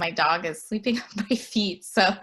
my dog is sleeping on my feet. So,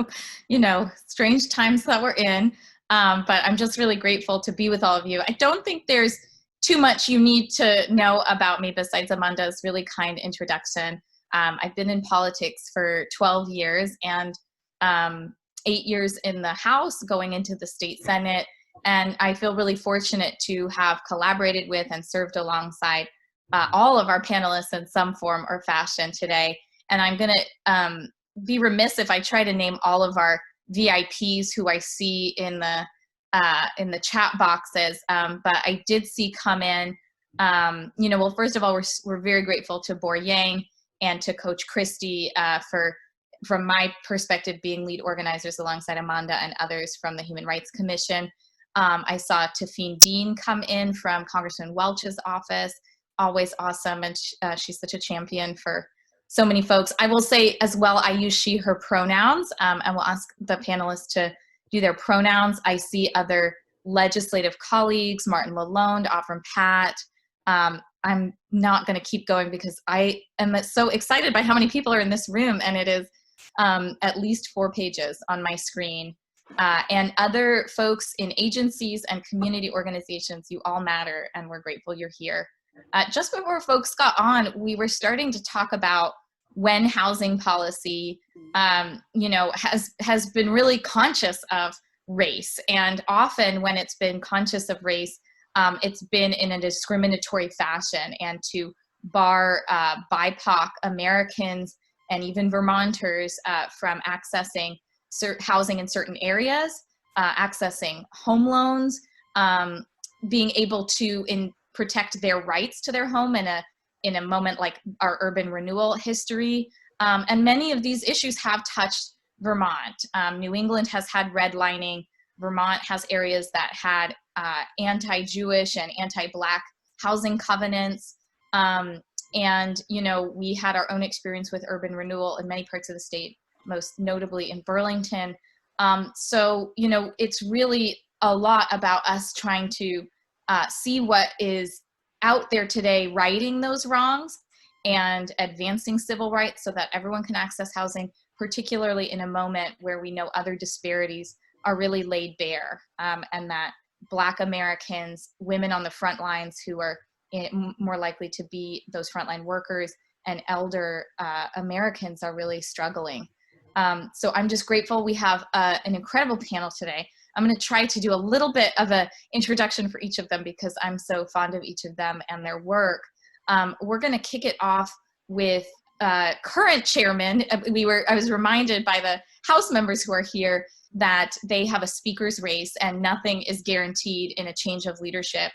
strange times that we're in. But I'm just really grateful to be with all of you. I don't think there's too much you need to know about me besides Amanda's really kind introduction. I've been in politics for 12 years and 8 years in the House, going into the state Senate. And I feel really fortunate to have collaborated with and served alongside all of our panelists in some form or fashion today. And I'm going to be remiss if I try to name all of our VIPs who I see in the chat boxes, but I did see come in. Well, first of all, we're very grateful to Bor Yang and to Coach Christie for, from my perspective, being lead organizers alongside Amanda and others from the Human Rights Commission. I saw Tafine Dean come in from Congressman Welch's office. Always awesome, and she's such a champion for so many folks. I will say as well, I use she, her pronouns, and we'll ask the panelists to do their pronouns. I see other legislative colleagues, Martin Lalonde, Avram Pat. I'm not going to keep going because I am so excited by how many people are in this room, and it is at least 4 pages on my screen. And other folks in agencies and community organizations, you all matter, and we're grateful you're here. Just before folks got on, we were starting to talk about when housing policy, has been really conscious of race. And often when it's been conscious of race, it's been in a discriminatory fashion, and to bar BIPOC Americans and even Vermonters from accessing housing in certain areas, accessing home loans, being able to protect their rights to their home in a moment like our urban renewal history. And many of these issues have touched Vermont. New England has had redlining. Vermont has areas that had anti-Jewish and anti-Black housing covenants. And, we had our own experience with urban renewal in many parts of the state, most notably in Burlington. So, it's really a lot about us trying to see what is out there today, righting those wrongs and advancing civil rights so that everyone can access housing, particularly in a moment where we know other disparities are really laid bare, and that Black Americans, women on the front lines who are more likely to be those frontline workers, and elder Americans are really struggling. So I'm just grateful we have an incredible panel today. I'm going to try to do a little bit of an introduction for each of them because I'm so fond of each of them and their work. We're going to kick it off with current chairman. I was reminded by the House members who are here that they have a speaker's race and nothing is guaranteed in a change of leadership,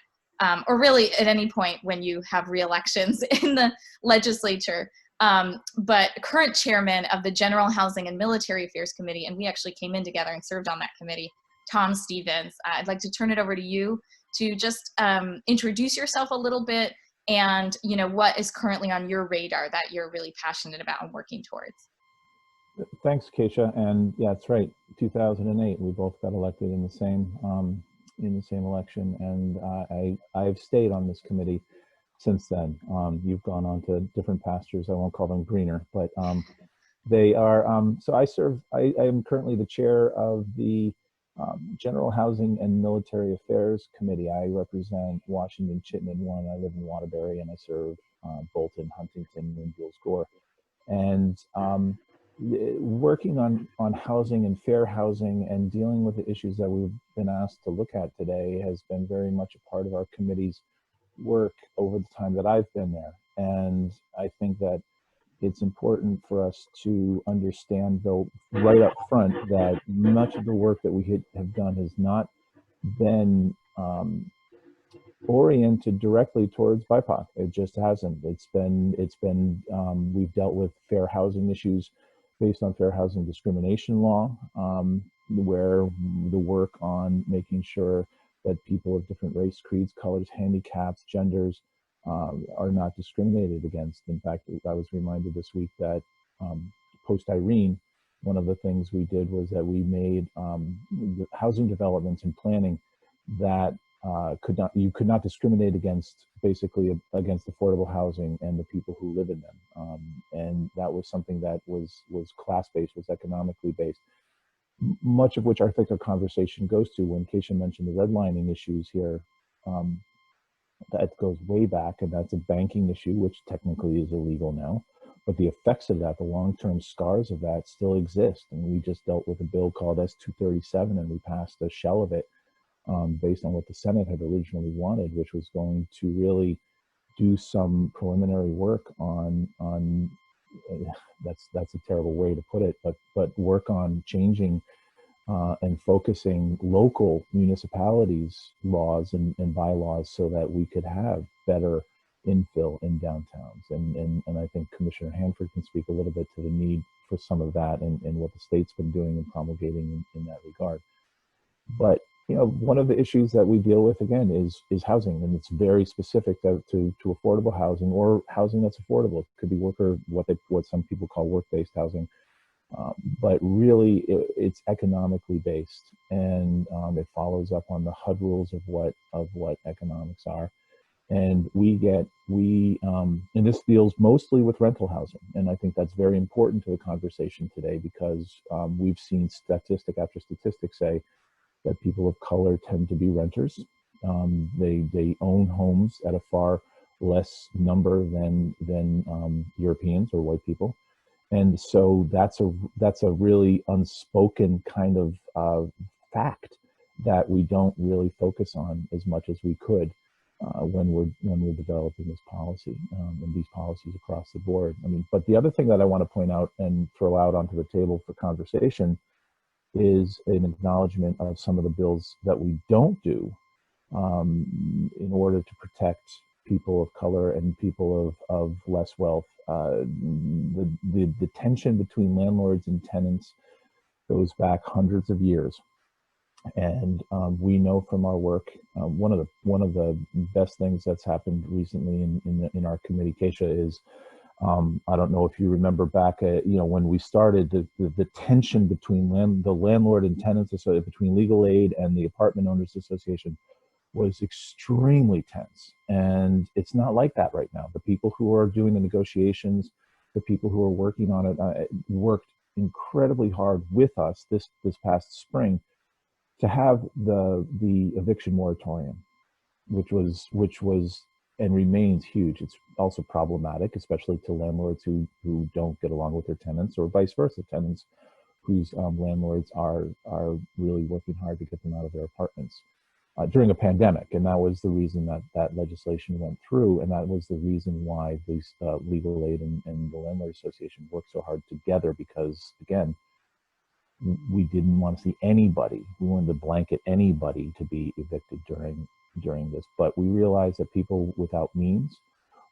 or really at any point when you have re-elections in the legislature. But current chairman of the General Housing and Military Affairs Committee, and we actually came in together and served on that committee, Tom Stevens. I'd like to turn it over to you to just introduce yourself a little bit and what is currently on your radar that you're really passionate about and working towards. Thanks, Keisha. And yeah, that's right. 2008, we both got elected in the same election, and I've stayed on this committee since then. You've gone on to different pastures. I won't call them greener, but they are. So I am currently the chair of the General Housing and Military Affairs Committee. I represent Washington, Chittenden 1. I live in Waterbury, and I serve Bolton, Huntington, and Beals Gore. And working on housing and fair housing and dealing with the issues that we've been asked to look at today has been very much a part of our committee's work over the time that I've been there. And I think that it's important for us to understand, though, right up front, that much of the work that we have done has not been oriented directly towards BIPOC. It just hasn't. We've dealt with fair housing issues based on fair housing discrimination law, where the work on making sure that people of different race, creeds, colors, handicaps, genders are not discriminated against. In fact, I was reminded this week that post-Irene, one of the things we did was that we made housing developments and planning that you could not discriminate against basically against affordable housing and the people who live in them. And that was something that was class-based, was economically based, much of which I think our conversation goes to when Keisha mentioned the redlining issues here. That goes way back, and that's a banking issue, which technically is illegal now. But the effects of that, the long-term scars of that still exist. And we just dealt with a bill called S-237, and we passed a shell of it based on what the Senate had originally wanted, which was going to really do some preliminary work on that's a terrible way to put it, but work on changing and focusing local municipalities' laws and bylaws so that we could have better infill in downtowns. And I think Commissioner Hanford can speak a little bit to the need for some of that and what the state's been doing and promulgating in that regard. But one of the issues that we deal with again is housing, and it's very specific to affordable housing or housing that's affordable. It could be what some people call work-based housing. But really it's economically based, and it follows up on the HUD rules of what economics are. And and this deals mostly with rental housing. And I think that's very important to the conversation today, because we've seen statistic after statistic say that people of color tend to be renters. They own homes at a far less number than Europeans or white people. And so that's a really unspoken kind of fact that we don't really focus on as much as we could when we're developing this policy and these policies across the board. I mean, but the other thing that I want to point out and throw out onto the table for conversation is an acknowledgement of some of the bills that we don't do in order to protect people of color and people of less wealth. The tension between landlords and tenants goes back hundreds of years, and we know from our work, one of the best things that's happened recently in our committee, Keisha, is I don't know if you remember back when we started, the tension between the landlord and tenants, so between legal aid and the apartment owners association, was extremely tense. And it's not like that right now. The people who are doing the negotiations, the people who are working on it, worked incredibly hard with us this past spring to have the eviction moratorium, which was and remains huge. It's also problematic, especially to landlords who don't get along with their tenants, or vice versa, tenants whose landlords are really working hard to get them out of their apartments during a pandemic. And that was the reason that legislation went through, and that was the reason why these legal aid and the landlord association worked so hard together, because again, we didn't want to see anybody, we wanted to blanket anybody to be evicted during this. But we realized that people without means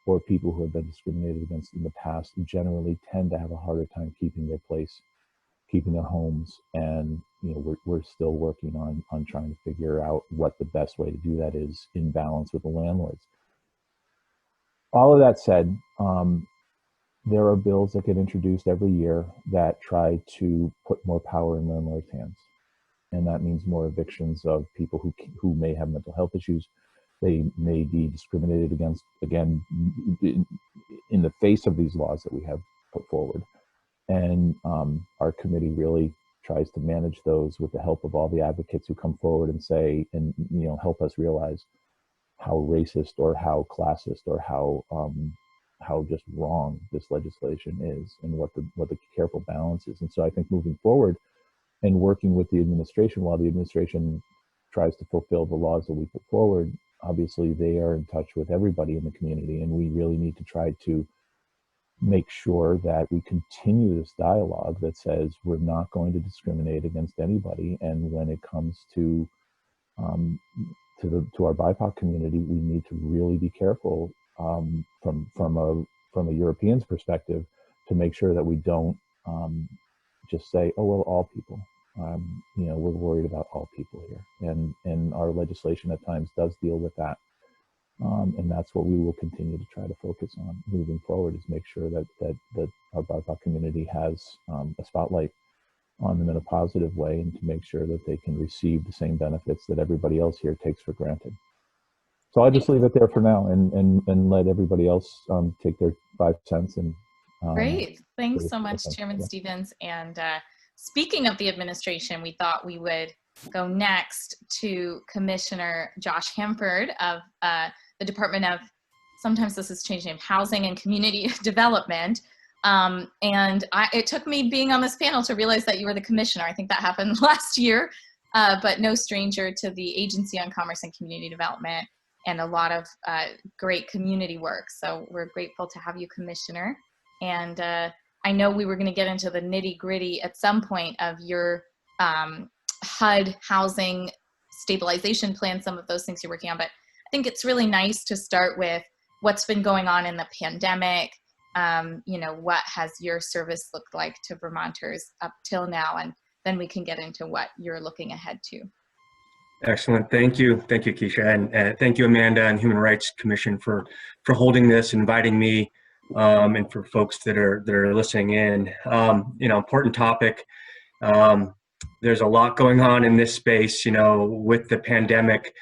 or people who have been discriminated against in the past generally tend to have a harder time keeping their place, keeping their homes. And we're still working on trying to figure out what the best way to do that is in balance with the landlords. All of that said, there are bills that get introduced every year that try to put more power in landlords' hands. And that means more evictions of people who may have mental health issues. They may be discriminated against, again, in the face of these laws that we have put forward. And our committee really tries to manage those with the help of all the advocates who come forward and say, and help us realize how racist or how classist or how just wrong this legislation is, and what the careful balance is. And so I think moving forward and working with the administration, while the administration tries to fulfill the laws that we put forward, obviously they are in touch with everybody in the community, and we really need to try to make sure that we continue this dialogue that says we're not going to discriminate against anybody. And when it comes to our BIPOC community, we need to really be careful from a European's perspective to make sure that we don't just say, oh well, all people. We're worried about all people here, and our legislation at times does deal with that. And that's what we will continue to try to focus on moving forward, is make sure that our BIPOC community has a spotlight on them in a positive way, and to make sure that they can receive the same benefits that everybody else here takes for granted. So I'll just leave it there for now and let everybody else take their 5 cents and. Great. Thanks sort so of- much, okay, Chairman yeah. Stevens. And speaking of the administration, we thought we would go next to Commissioner Josh Hanford of the Department of, sometimes this has changed name, Housing and Community Development. It took me being on this panel to realize that you were the commissioner. I think that happened last year, but no stranger to the Agency on Commerce and Community Development and a lot of great community work. So we're grateful to have you, Commissioner. And I know we were going to get into the nitty gritty at some point of your HUD housing stabilization plan, some of those things you're working on, but I think it's really nice to start with what's been going on in the pandemic. What has your service looked like to Vermonters up till now? And then we can get into what you're looking ahead to. Excellent. Thank you. Thank you, Keisha. And thank you, Amanda and Human Rights Commission for holding this, inviting me, and for folks that are listening in. Important topic. There's a lot going on in this space. With the pandemic,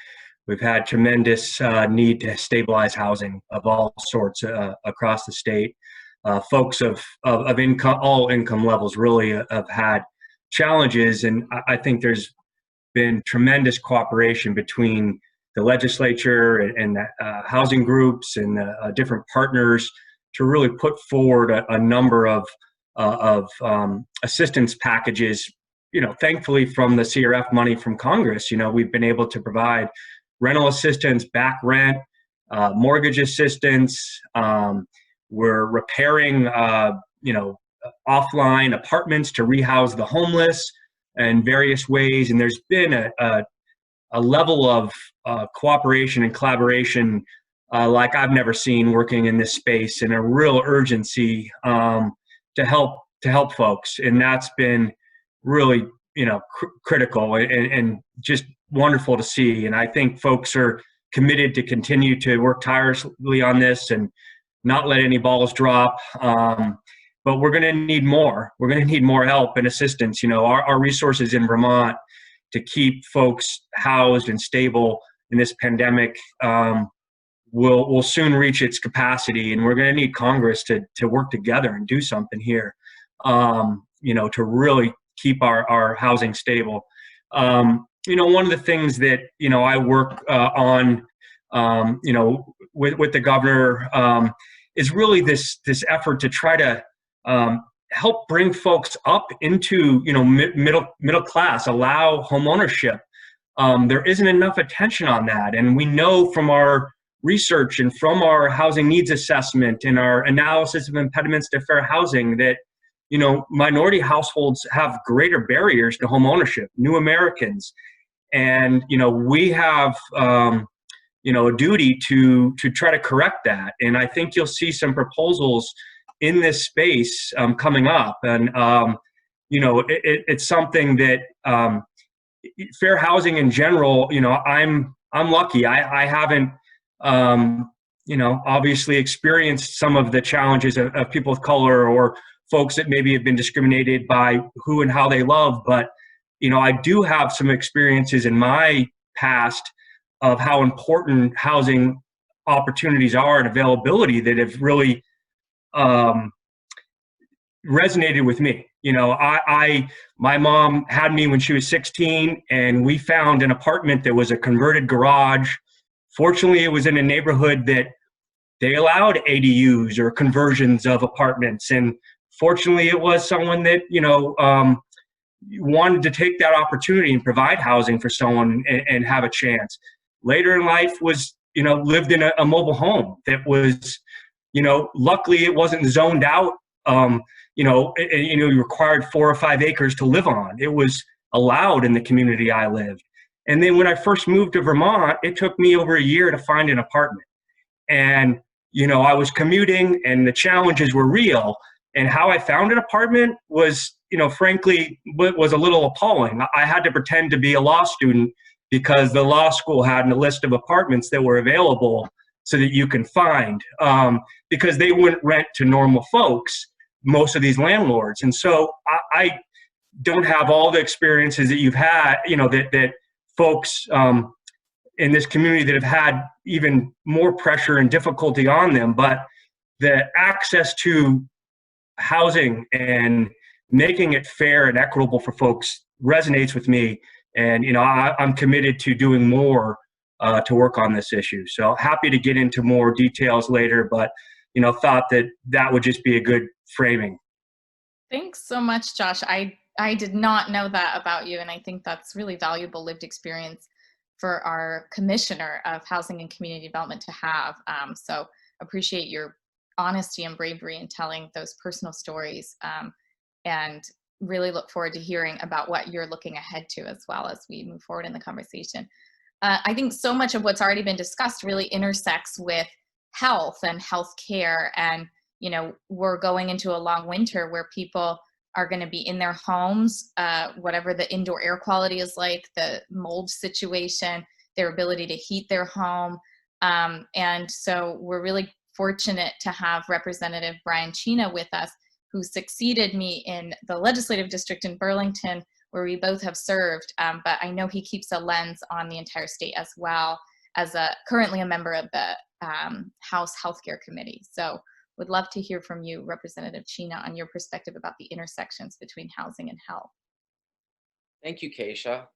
we've had tremendous need to stabilize housing of all sorts across the state. Folks of income, all income levels, really have had challenges, and I think there's been tremendous cooperation between the legislature and the housing groups and the different partners to really put forward a number of assistance packages. Thankfully, from the CRF money from Congress, we've been able to provide rental assistance, back rent, mortgage assistance. We're repairing, offline apartments to rehouse the homeless in various ways. And there's been a level of cooperation and collaboration like I've never seen working in this space, and a real urgency to help folks. And that's been really, critical and just wonderful to see. And I think folks are committed to continue to work tirelessly on this and not let any balls drop. But we're going to need more. We're going to need more help and assistance. Our resources in Vermont to keep folks housed and stable in this pandemic will soon reach its capacity, and we're going to need Congress to work together and do something here, to really keep our housing stable. One of the things that I work on, with the governor, is really this effort to try to help bring folks up into middle class, allow homeownership. There isn't enough attention on that, and we know from our research and from our housing needs assessment and our analysis of impediments to fair housing that minority households have greater barriers to homeownership, new Americans, and we have a duty to try to correct that. And I think you'll see some proposals in this space coming up, and it's something that fair housing in general. I'm lucky. I haven't obviously experienced some of the challenges of people of color or folks that maybe have been discriminated by who and how they love, but I do have some experiences in my past of how important housing opportunities are and availability that have really resonated with me. My mom had me when she was 16, and we found an apartment that was a converted garage. Fortunately, it was in a neighborhood that they allowed ADUs or conversions of apartments. And fortunately, it was someone that, wanted to take that opportunity and provide housing for someone and have a chance. Later in life was, lived in a mobile home that was, luckily it wasn't zoned out, you required 4 or 5 acres to live on. It was allowed in the community I lived. And then when I first moved to Vermont, it took me over a year to find an apartment. And, I was commuting and the challenges were real. And how I found an apartment was, frankly, was a little appalling. I had to pretend to be a law student because the law school had a list of apartments that were available so that you can find, because they wouldn't rent to normal folks, most of these landlords. And so I don't have all the experiences that you've had, that folks, in this community that have had even more pressure and difficulty on them, but the access to housing and making it fair and equitable for folks resonates with me. And, I'm committed to doing more to work on this issue. So happy to get into more details later, but, thought that would just be a good framing. Thanks so much, Josh. I did not know that about you, and I think that's really valuable lived experience for our Commissioner of Housing and Community Development to have. So appreciate your honesty and bravery in telling those personal stories, and really look forward to hearing about what you're looking ahead to as well as we move forward in the conversation. I think so much of what's already been discussed really intersects with health and health care. And, we're going into a long winter where people are going to be in their homes, whatever the indoor air quality is like, the mold situation, their ability to heat their home. And so we're really fortunate to have Representative Brian Cina with us, who succeeded me in the legislative district in Burlington, where we both have served. But I know he keeps a lens on the entire state as well as currently a member of the House Healthcare Committee. So would love to hear from you, Representative Cina, on your perspective about the intersections between housing and health. Thank you, Keisha.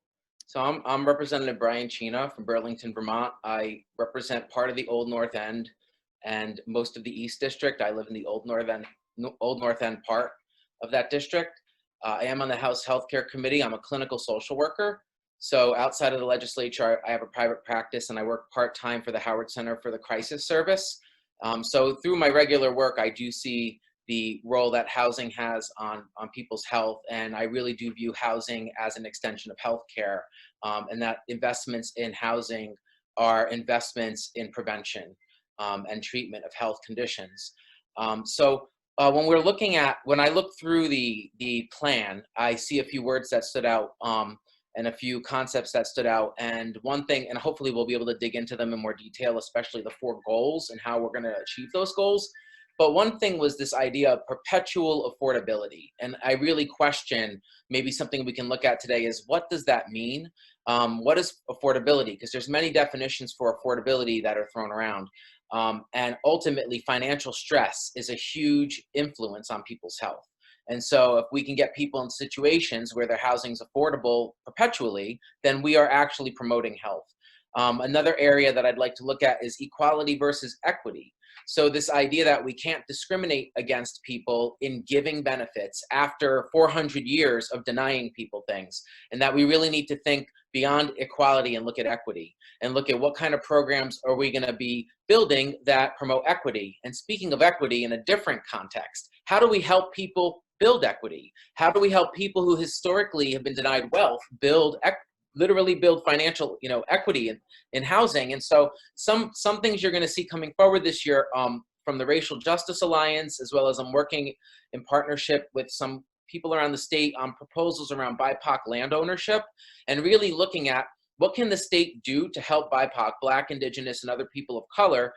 So I'm Representative Brian Cina from Burlington, Vermont. I represent part of the Old North End and most of the East District. I live in the Old North End part of that district. I am on the House Healthcare Committee. I'm a clinical social worker. So outside of the legislature, I have a private practice and I work part-time for the Howard Center for the Crisis Service. So through my regular work, I do see the role that housing has on people's health. And I really do view housing as an extension of healthcare, and that investments in housing are investments in prevention and treatment of health conditions. When I look through the plan, I see a few words that stood out and a few concepts that stood out. And one thing, and hopefully we'll be able to dig into them in more detail, especially the 4 goals and how we're going to achieve those goals. But one thing was this idea of perpetual affordability. And I really question, maybe something we can look at today is, what does that mean? What is affordability? Because there's many definitions for affordability that are thrown around. And ultimately, financial stress is a huge influence on people's health. And so if we can get people in situations where their housing is affordable perpetually, then we are actually promoting health. Another area that I'd like to look at is equality versus equity. So this idea that we can't discriminate against people in giving benefits after 400 years of denying people things, and that we really need to think beyond equality and look at equity and look at what kind of programs are we going to be building that promote equity. And speaking of equity in a different context, how do we help people build equity? How do we help people who historically have been denied wealth literally build financial, equity in housing? And so some things you're going to see coming forward this year from the Racial Justice Alliance, as well as I'm working in partnership with some people around the state on proposals around BIPOC land ownership, and really looking at what can the state do to help BIPOC, Black, Indigenous, and other people of color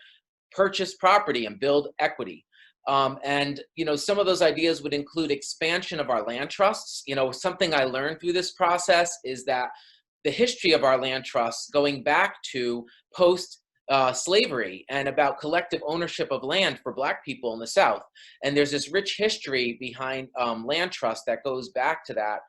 purchase property and build equity. Some of those ideas would include expansion of our land trusts. Something I learned through this process is that the history of our land trusts, going back to post-slavery and about collective ownership of land for Black people in the South. And there's this rich history behind land trusts that goes back to that.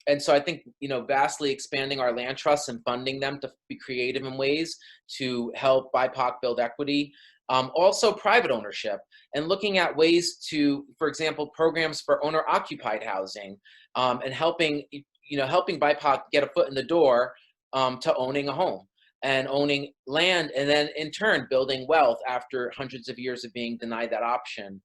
And so I think, vastly expanding our land trusts and funding them to be creative in ways to help BIPOC build equity. Also private ownership and looking at ways to, for example, programs for owner-occupied housing and helping BIPOC get a foot in the door to owning a home and owning land, and then in turn building wealth after hundreds of years of being denied that option.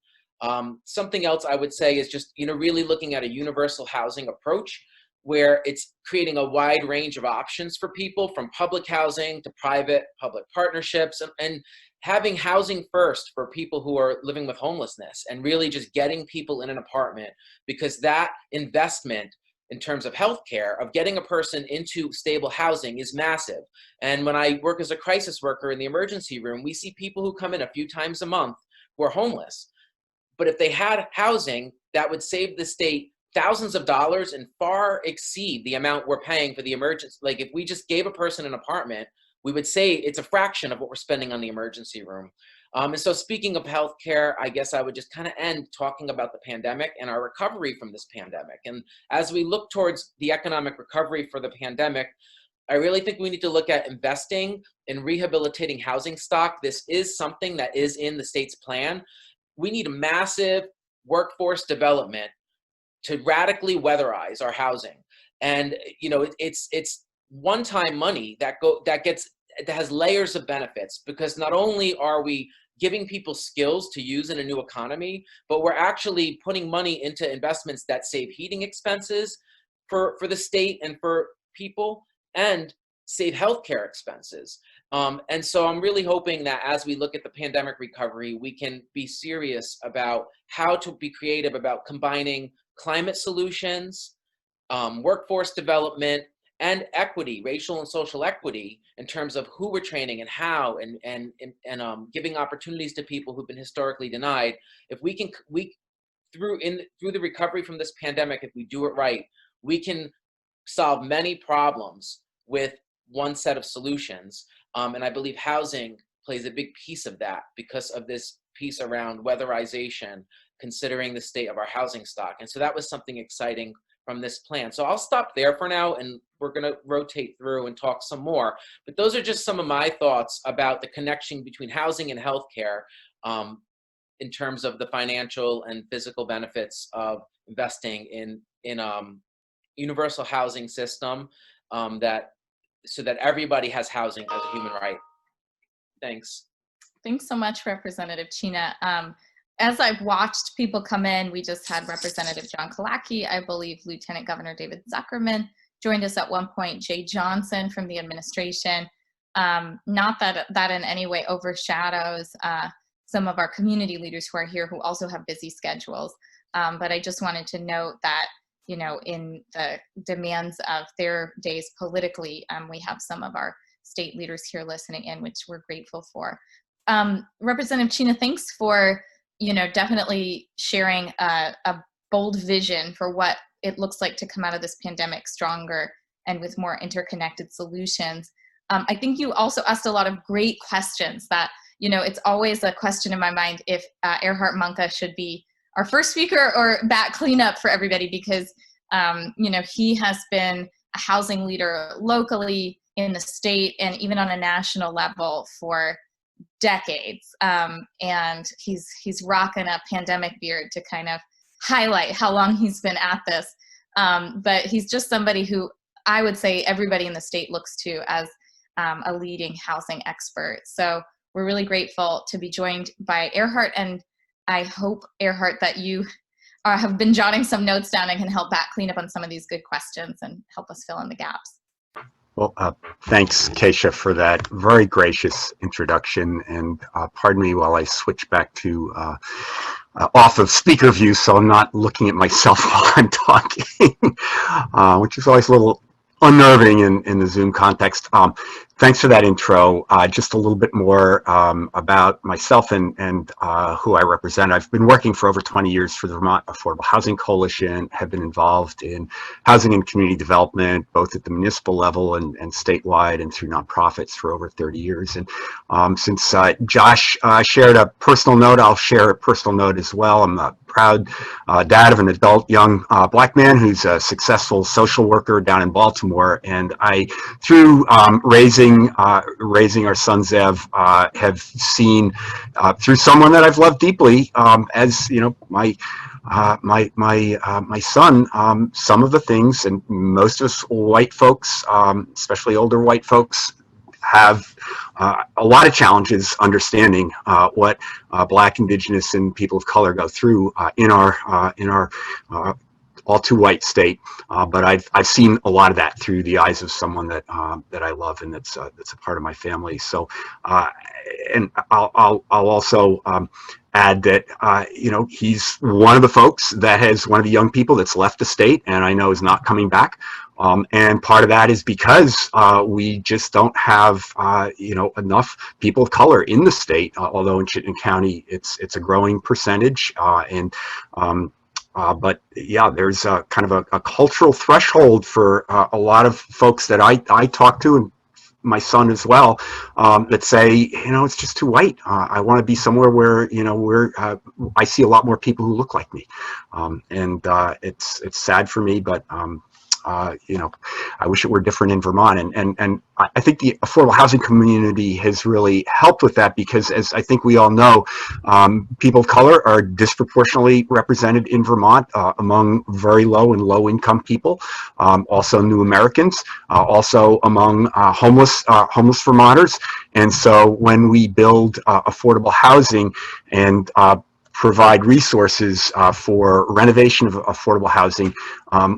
Something else I would say is just, really looking at a universal housing approach where it's creating a wide range of options for people, from public housing to private-public partnerships, and having housing first for people who are living with homelessness, and really just getting people in an apartment, because that investment in terms of healthcare, of getting a person into stable housing, is massive. And when I work as a crisis worker in the emergency room, we see people who come in a few times a month who are homeless. But if they had housing, that would save the state thousands of dollars and far exceed the amount we're paying for the emergency. Like if we just gave a person an apartment, we would say it's a fraction of what we're spending on the emergency room. And so speaking of healthcare, I guess I would just kind of end talking about the pandemic and our recovery from this pandemic. And as we look towards the economic recovery for the pandemic, I really think we need to look at investing in rehabilitating housing stock. This is something that is in the state's plan. We need a massive workforce development to radically weatherize our housing. And you know, it's one-time money that has layers of benefits, because not only are we giving people skills to use in a new economy, but we're actually putting money into investments that save heating expenses for the state and for people, and save healthcare expenses. And so I'm really hoping that as we look at the pandemic recovery, we can be serious about how to be creative about combining climate solutions, workforce development, and equity, racial and social equity, in terms of who we're training and how, and giving opportunities to people who've been historically denied. If we can, through the recovery from this pandemic, if we do it right, we can solve many problems with one set of solutions. And I believe housing plays a big piece of that, because of this piece around weatherization, considering the state of our housing stock. And so that was something exciting from this plan. So I'll stop there for now, and we're going to rotate through and talk some more. But those are just some of my thoughts about the connection between housing and healthcare, in terms of the financial and physical benefits of investing in universal housing system, so that everybody has housing as a human right. Thanks. Thanks so much, Representative Cina. As I've watched people come in, we just had Representative John Kalaki, I believe Lieutenant Governor David Zuckerman joined us at one point, Jay Johnson from the administration. Not that in any way overshadows some of our community leaders who are here, who also have busy schedules. But I just wanted to note that, you know, in the demands of their days politically, we have some of our state leaders here listening in, which we're grateful for. Representative Cina, thanks for, you know, definitely sharing a bold vision for what it looks like to come out of this pandemic stronger and with more interconnected solutions. I think you also asked a lot of great questions that, you know, it's always a question in my mind if Erhard Mahnke should be our first speaker or back cleanup for everybody, because, you know, he has been a housing leader locally in the state and even on a national level for decades. And he's rocking a pandemic beard to kind of highlight how long he's been at this. But he's just somebody who I would say everybody in the state looks to as a leading housing expert. So we're really grateful to be joined by Erhard, and I hope, Erhard, that you have been jotting some notes down and can help back clean up on some of these good questions and help us fill in the gaps. Well, thanks, Keisha, for that very gracious introduction. And pardon me while I switch back to off of speaker view, so I'm not looking at myself while I'm talking, which is always a little unnerving in the Zoom context. Thanks for that intro. Just a little bit more about myself and who I represent. I've been working for over 20 years for the Vermont Affordable Housing Coalition, have been involved in housing and community development, both at the municipal level and statewide, and through nonprofits for over 30 years. And since Josh shared a personal note, I'll share a personal note as well. I'm a proud dad of an adult young black man who's a successful social worker down in Baltimore. And I, through raising our son Zev, have seen through someone that I've loved deeply, as you know, my son, some of the things, and most of us white folks, especially older white folks, have a lot of challenges understanding what Black, Indigenous, and people of color go through in our all too white state, but I've seen a lot of that through the eyes of someone that I love, and that's a part of my family. So, and I'll also add that you know, he's one of the folks that has one of the young people that's left the state, and I know is not coming back. And part of that is because we just don't have you know, enough people of color in the state. Although in Chittenden County it's a growing percentage, and But yeah, there's a kind of a cultural threshold for a lot of folks that I talk to, and my son as well, that say, you know, it's just too white. I want to be somewhere where, you know, I see a lot more people who look like me. And it's sad for me, but you know, I wish it were different in Vermont. And I think the affordable housing community has really helped with that, because as I think we all know, people of color are disproportionately represented in Vermont among very low and low income people, also new Americans, also among homeless Vermonters. And so when we build affordable housing and provide resources for renovation of affordable housing,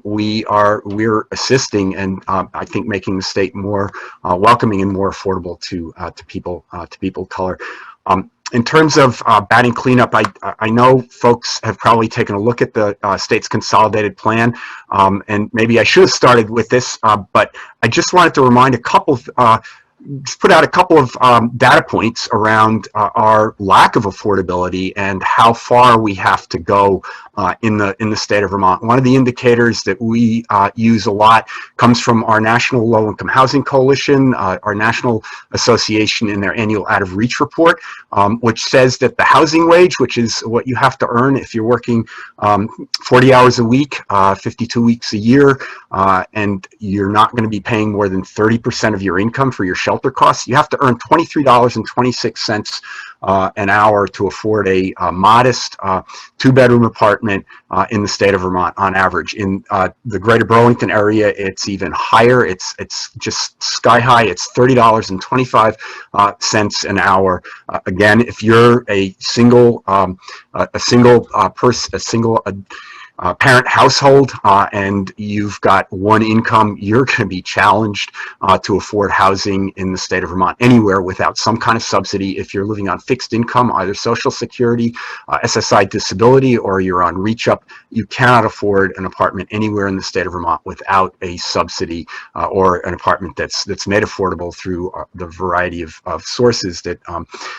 we're assisting and I think making the state more welcoming and more affordable to people of color. In terms of batting cleanup, I know folks have probably taken a look at the state's consolidated plan, and maybe I should have started with this, but I just wanted to remind just put out a couple of data points around our lack of affordability and how far we have to go in the state of Vermont. One of the indicators that we use a lot comes from our National Low-Income Housing Coalition, our national association, in their annual Out of Reach report, which says that the housing wage, which is what you have to earn if you're working 40 hours a week, 52 weeks a year, and you're not going to be paying more than 30% of your income for your shelter costs, you have to earn $23.26 an hour to afford a modest two-bedroom apartment in the state of Vermont on average. In the greater Burlington area, it's even higher. It's just sky high. It's $30.25 an hour. Again, if you're a single parent household and you've got one income, you're going to be challenged to afford housing in the state of Vermont anywhere without some kind of subsidy. If you're living on fixed income, either Social Security, SSI disability, or you're on Reach Up, you cannot afford an apartment anywhere in the state of Vermont without a subsidy or an apartment that's made affordable through the variety of sources that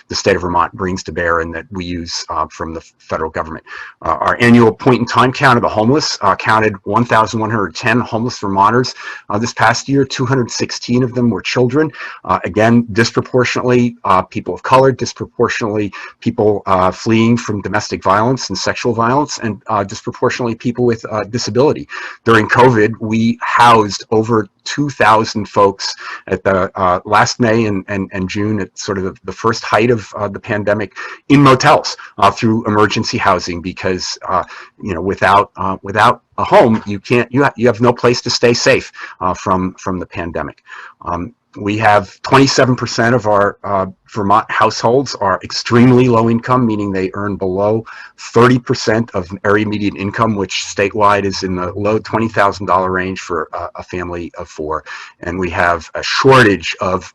the state of Vermont brings to bear and that we use from the federal government. Our annual point-in-time count of the homeless counted 1,110 homeless Vermonters this past year. 216 of them were children. Again, disproportionately people of color, disproportionately people fleeing from domestic violence and sexual violence, and disproportionately people with disability. During COVID, we housed over 2,000 folks at the last May and June, at sort of the first height of the pandemic, in motels through emergency housing, because you know, without a home, you have no place to stay safe from the pandemic. We have 27% of our Vermont households are extremely low income, meaning they earn below 30% of area median income, which statewide is in the low $20,000 range for a family of four. And we have a shortage of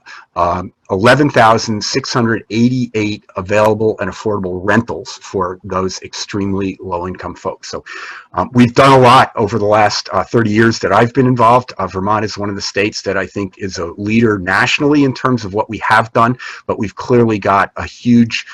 11,688 available and affordable rentals for those extremely low income folks. So we've done a lot over the last 30 years that I've been involved. Vermont is one of the states that I think is a leader nationally in terms of what we have done, but we've clearly got a huge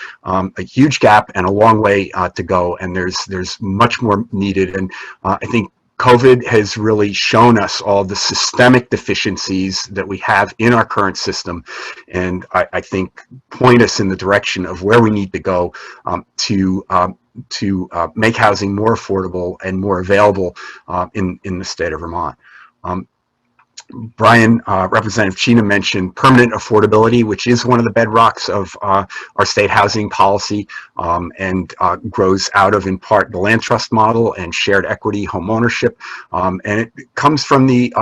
gap and a long way to go, and there's much more needed. And I think COVID has really shown us all the systemic deficiencies that we have in our current system, and I think point us in the direction of where we need to go to make housing more affordable and more available in the state of Vermont. Brian, Representative Cina mentioned permanent affordability, which is one of the bedrocks of our state housing policy, and grows out of, in part, the land trust model and shared equity home ownership. And it comes from the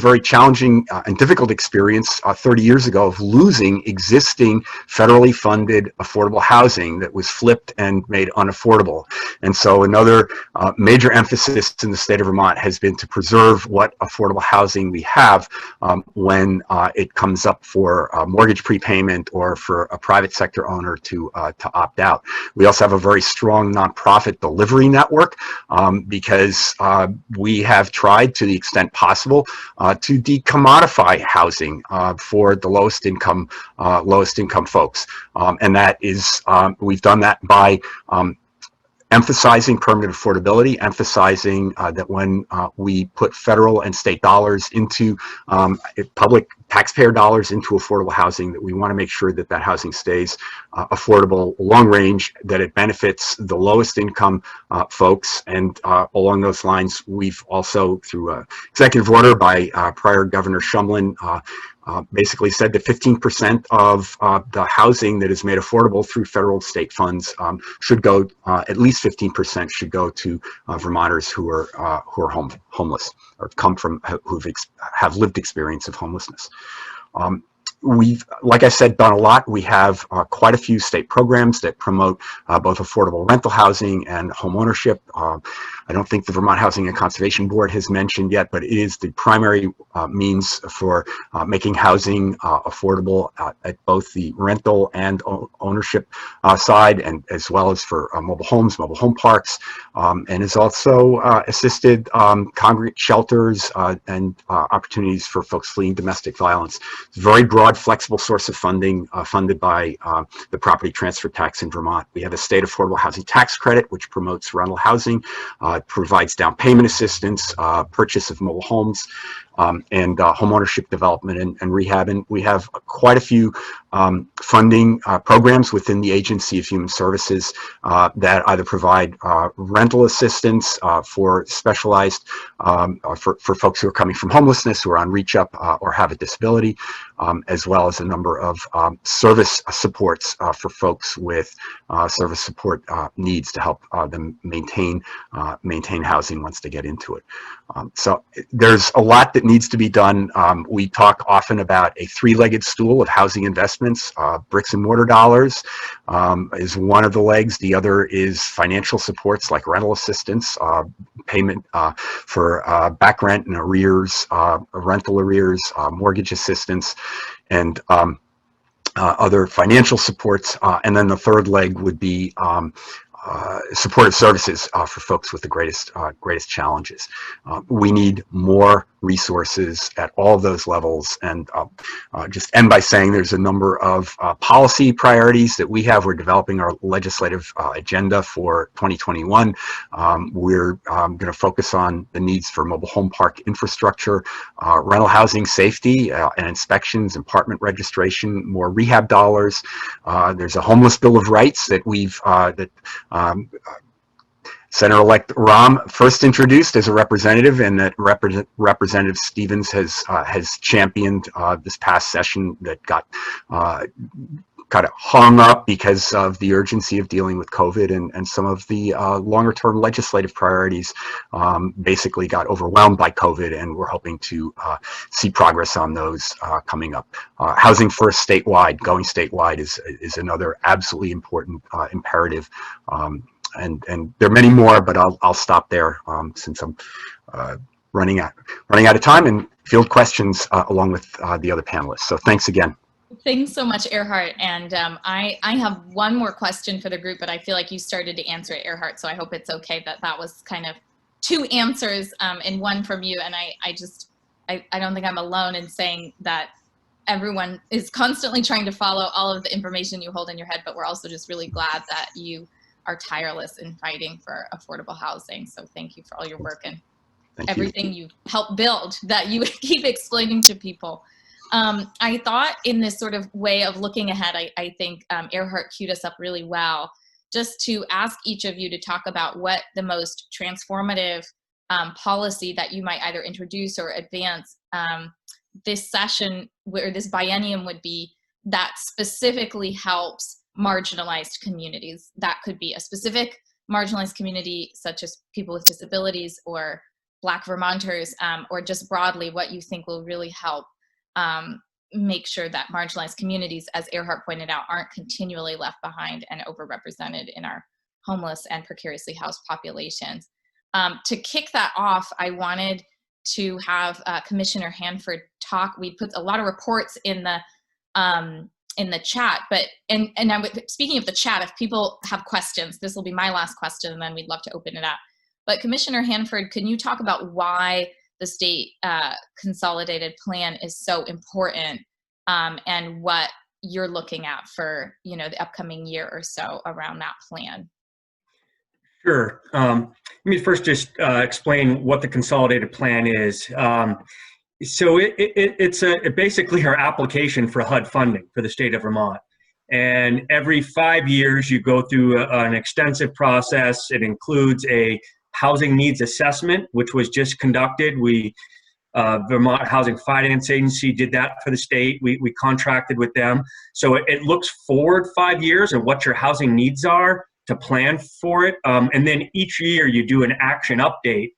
very challenging and difficult experience 30 years ago of losing existing federally funded affordable housing that was flipped and made unaffordable. And so another major emphasis in the state of Vermont has been to preserve what affordable housing we have when it comes up for mortgage prepayment or for a private sector owner to opt out. We also have a very strong nonprofit delivery network because we have tried, to the extent possible, to decommodify housing for the lowest income folks, and that is we've done that by emphasizing permanent affordability, emphasizing that when we put federal and state dollars into public taxpayer dollars into affordable housing, that we want to make sure that that housing stays affordable long range, that it benefits the lowest income folks. And along those lines, we've also, through executive order by prior Governor Shumlin, basically said that 15% of the housing that is made affordable through federal state funds should go, at least 15% should go to Vermonters who are homeless or come from, have lived experience of homelessness. We've, like I said, done a lot. We have quite a few state programs that promote both affordable rental housing and home ownership. I don't think the Vermont Housing and Conservation Board has mentioned yet, but it is the primary means for making housing affordable at both the rental and ownership side, and as well as for mobile homes, mobile home parks, and has also assisted congregate shelters and opportunities for folks fleeing domestic violence. It's a very broad, flexible source of funding funded by the property transfer tax in Vermont. We have a state affordable housing tax credit, which promotes rental housing. It provides down payment assistance, purchase of mobile homes, and home ownership development and rehab. And we have quite a few funding programs within the Agency of Human Services that either provide rental assistance for specialized, for folks who are coming from homelessness, who are on reach up or have a disability, as well as a number of service supports for folks with service support needs to help them maintain housing once they get into it. So there's a lot that needs to be done. We talk often about a three-legged stool of housing investments. Bricks and mortar dollars is one of the legs. The other is financial supports like rental assistance, payment for back rent and arrears, rental arrears, mortgage assistance, and other financial supports. And then the third leg would be supportive services for folks with the greatest challenges. We need more resources at all of those levels, and just end by saying there's a number of policy priorities that we have. We're developing our legislative agenda for 2021. We're going to focus on the needs for mobile home park infrastructure, rental housing safety and inspections, apartment registration, more rehab dollars. There's a homeless bill of rights that we've Senator-elect Rahm first introduced as a representative, and that Representative Stevens has championed this past session, that got kind of hung up because of the urgency of dealing with COVID, and some of the longer-term legislative priorities basically got overwhelmed by COVID, and we're hoping to see progress on those coming up. Housing first statewide, going statewide is another absolutely important imperative. And there are many more, but I'll stop there since I'm running out of time, and field questions along with the other panelists. So thanks again. Thanks so much, Erhard. And I have one more question for the group, but I feel like you started to answer it, Erhard. So I hope it's okay that that was kind of two answers and one from you. And I don't think I'm alone in saying that everyone is constantly trying to follow all of the information you hold in your head, but we're also just really glad that you are tireless in fighting for affordable housing. So thank you for all your work and everything you've helped build that you keep explaining to people. I thought in this sort of way of looking ahead, I think Erhard queued us up really well, just to ask each of you to talk about what the most transformative policy that you might either introduce or advance this session or this biennium would be, that specifically helps marginalized communities. That could be a specific marginalized community, such as people with disabilities or Black Vermonters, or just broadly what you think will really help make sure that marginalized communities, as Erhard pointed out, aren't continually left behind and overrepresented in our homeless and precariously housed populations. To kick that off, I wanted to have Commissioner Hanford talk. We put a lot of reports in the chat, but speaking of the chat, if people have questions, this will be my last question, and then we'd love to open it up. But Commissioner Hanford, can you talk about why the state consolidated plan is so important, and what you're looking at for the upcoming year or so around that plan? Sure. Let me first just explain what the Consolidated Plan is. So it's basically our application for HUD funding for the state of Vermont. And every 5 years, you go through an extensive process. It includes a housing needs assessment, which was just conducted. Vermont Housing Finance Agency did that for the state. We contracted with them. So it looks forward 5 years of what your housing needs are to plan for it. And then each year you do an action update.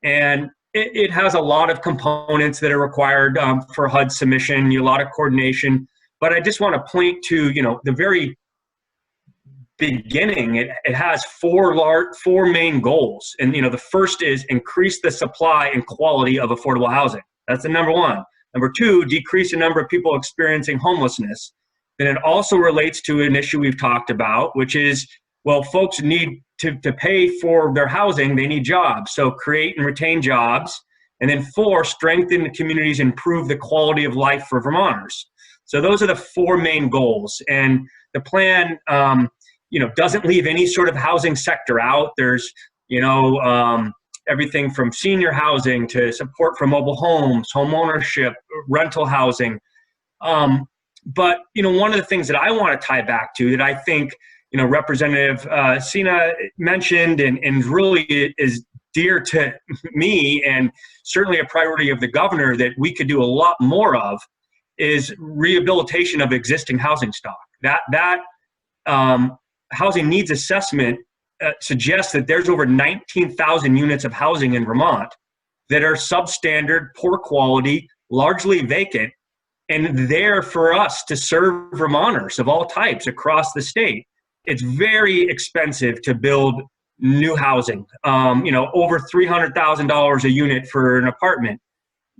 And it has a lot of components that are required for HUD submission, a lot of coordination. But I just want to point to, the very beginning, it has four main goals. And, the first is increase the supply and quality of affordable housing. That's the number one. Number two, decrease the number of people experiencing homelessness. Then it also relates to an issue we've talked about, which is, well, folks need to pay for their housing, they need jobs. So create and retain jobs. And then four, strengthen the communities, improve the quality of life for Vermonters. So those are the four main goals. And the plan, doesn't leave any sort of housing sector out. There's, everything from senior housing to support for mobile homes, home ownership, rental housing. But, one of the things that I want to tie back to that I think, Representative Cina mentioned and really is dear to me and certainly a priority of the governor that we could do a lot more of is rehabilitation of existing housing stock. That housing needs assessment suggests that there's over 19,000 units of housing in Vermont that are substandard, poor quality, largely vacant, and there for us to serve Vermonters of all types across the state. It's very expensive to build new housing, over $300,000 a unit for an apartment.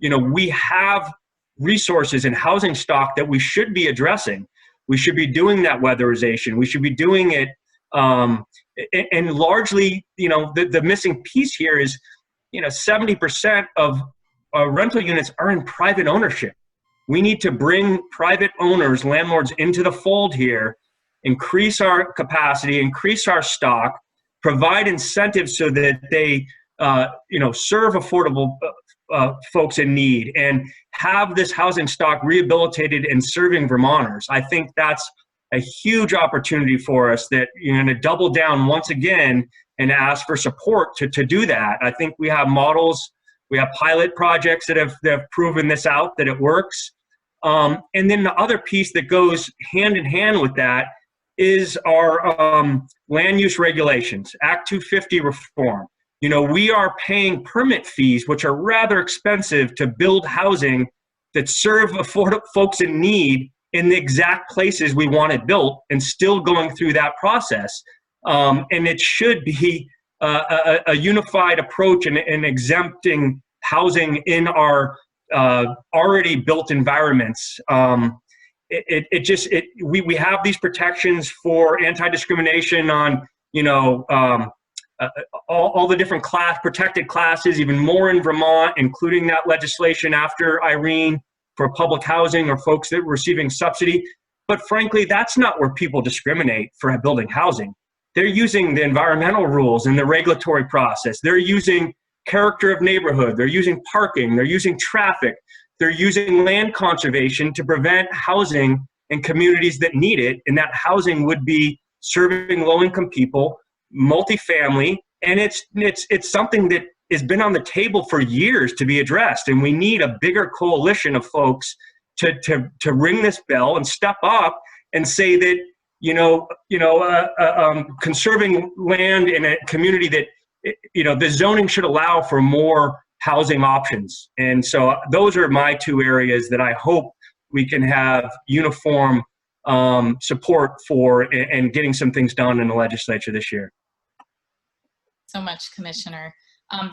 We have resources and housing stock that we should be addressing. We should be doing that weatherization. We should be doing it. And largely, the missing piece here is, 70% of rental units are in private ownership. We need to bring private owners, landlords into the fold here, increase our capacity, increase our stock, provide incentives so that they, serve affordable folks in need and have this housing stock rehabilitated and serving Vermonters. I think that's a huge opportunity for us that you're going to double down once again and ask for support to do that. I think we have models, we have pilot projects that have proven this out, that it works. And then the other piece that goes hand in hand with that is our land use regulations, Act 250 reform. We are paying permit fees, which are rather expensive to build housing that serve folks in need in the exact places we want it built, and still going through that process. And it should be a unified approach in exempting housing in our already built environments. We have these protections for anti-discrimination on, all the different protected classes, even more in Vermont, including that legislation after Irene for public housing or folks that were receiving subsidy. But frankly, that's not where people discriminate for building housing. They're using the environmental rules and the regulatory process. They're using character of neighborhood. They're using parking. They're using traffic. They're using land conservation to prevent housing in communities that need it. And that housing would be serving low-income people, multifamily, and it's something that has been on the table for years to be addressed. And we need a bigger coalition of folks to ring this bell and step up and say that conserving land in a community that the zoning should allow for more housing options. And so those are my two areas that I hope we can have uniform support for and getting some things done in the legislature this year. So much, Commissioner.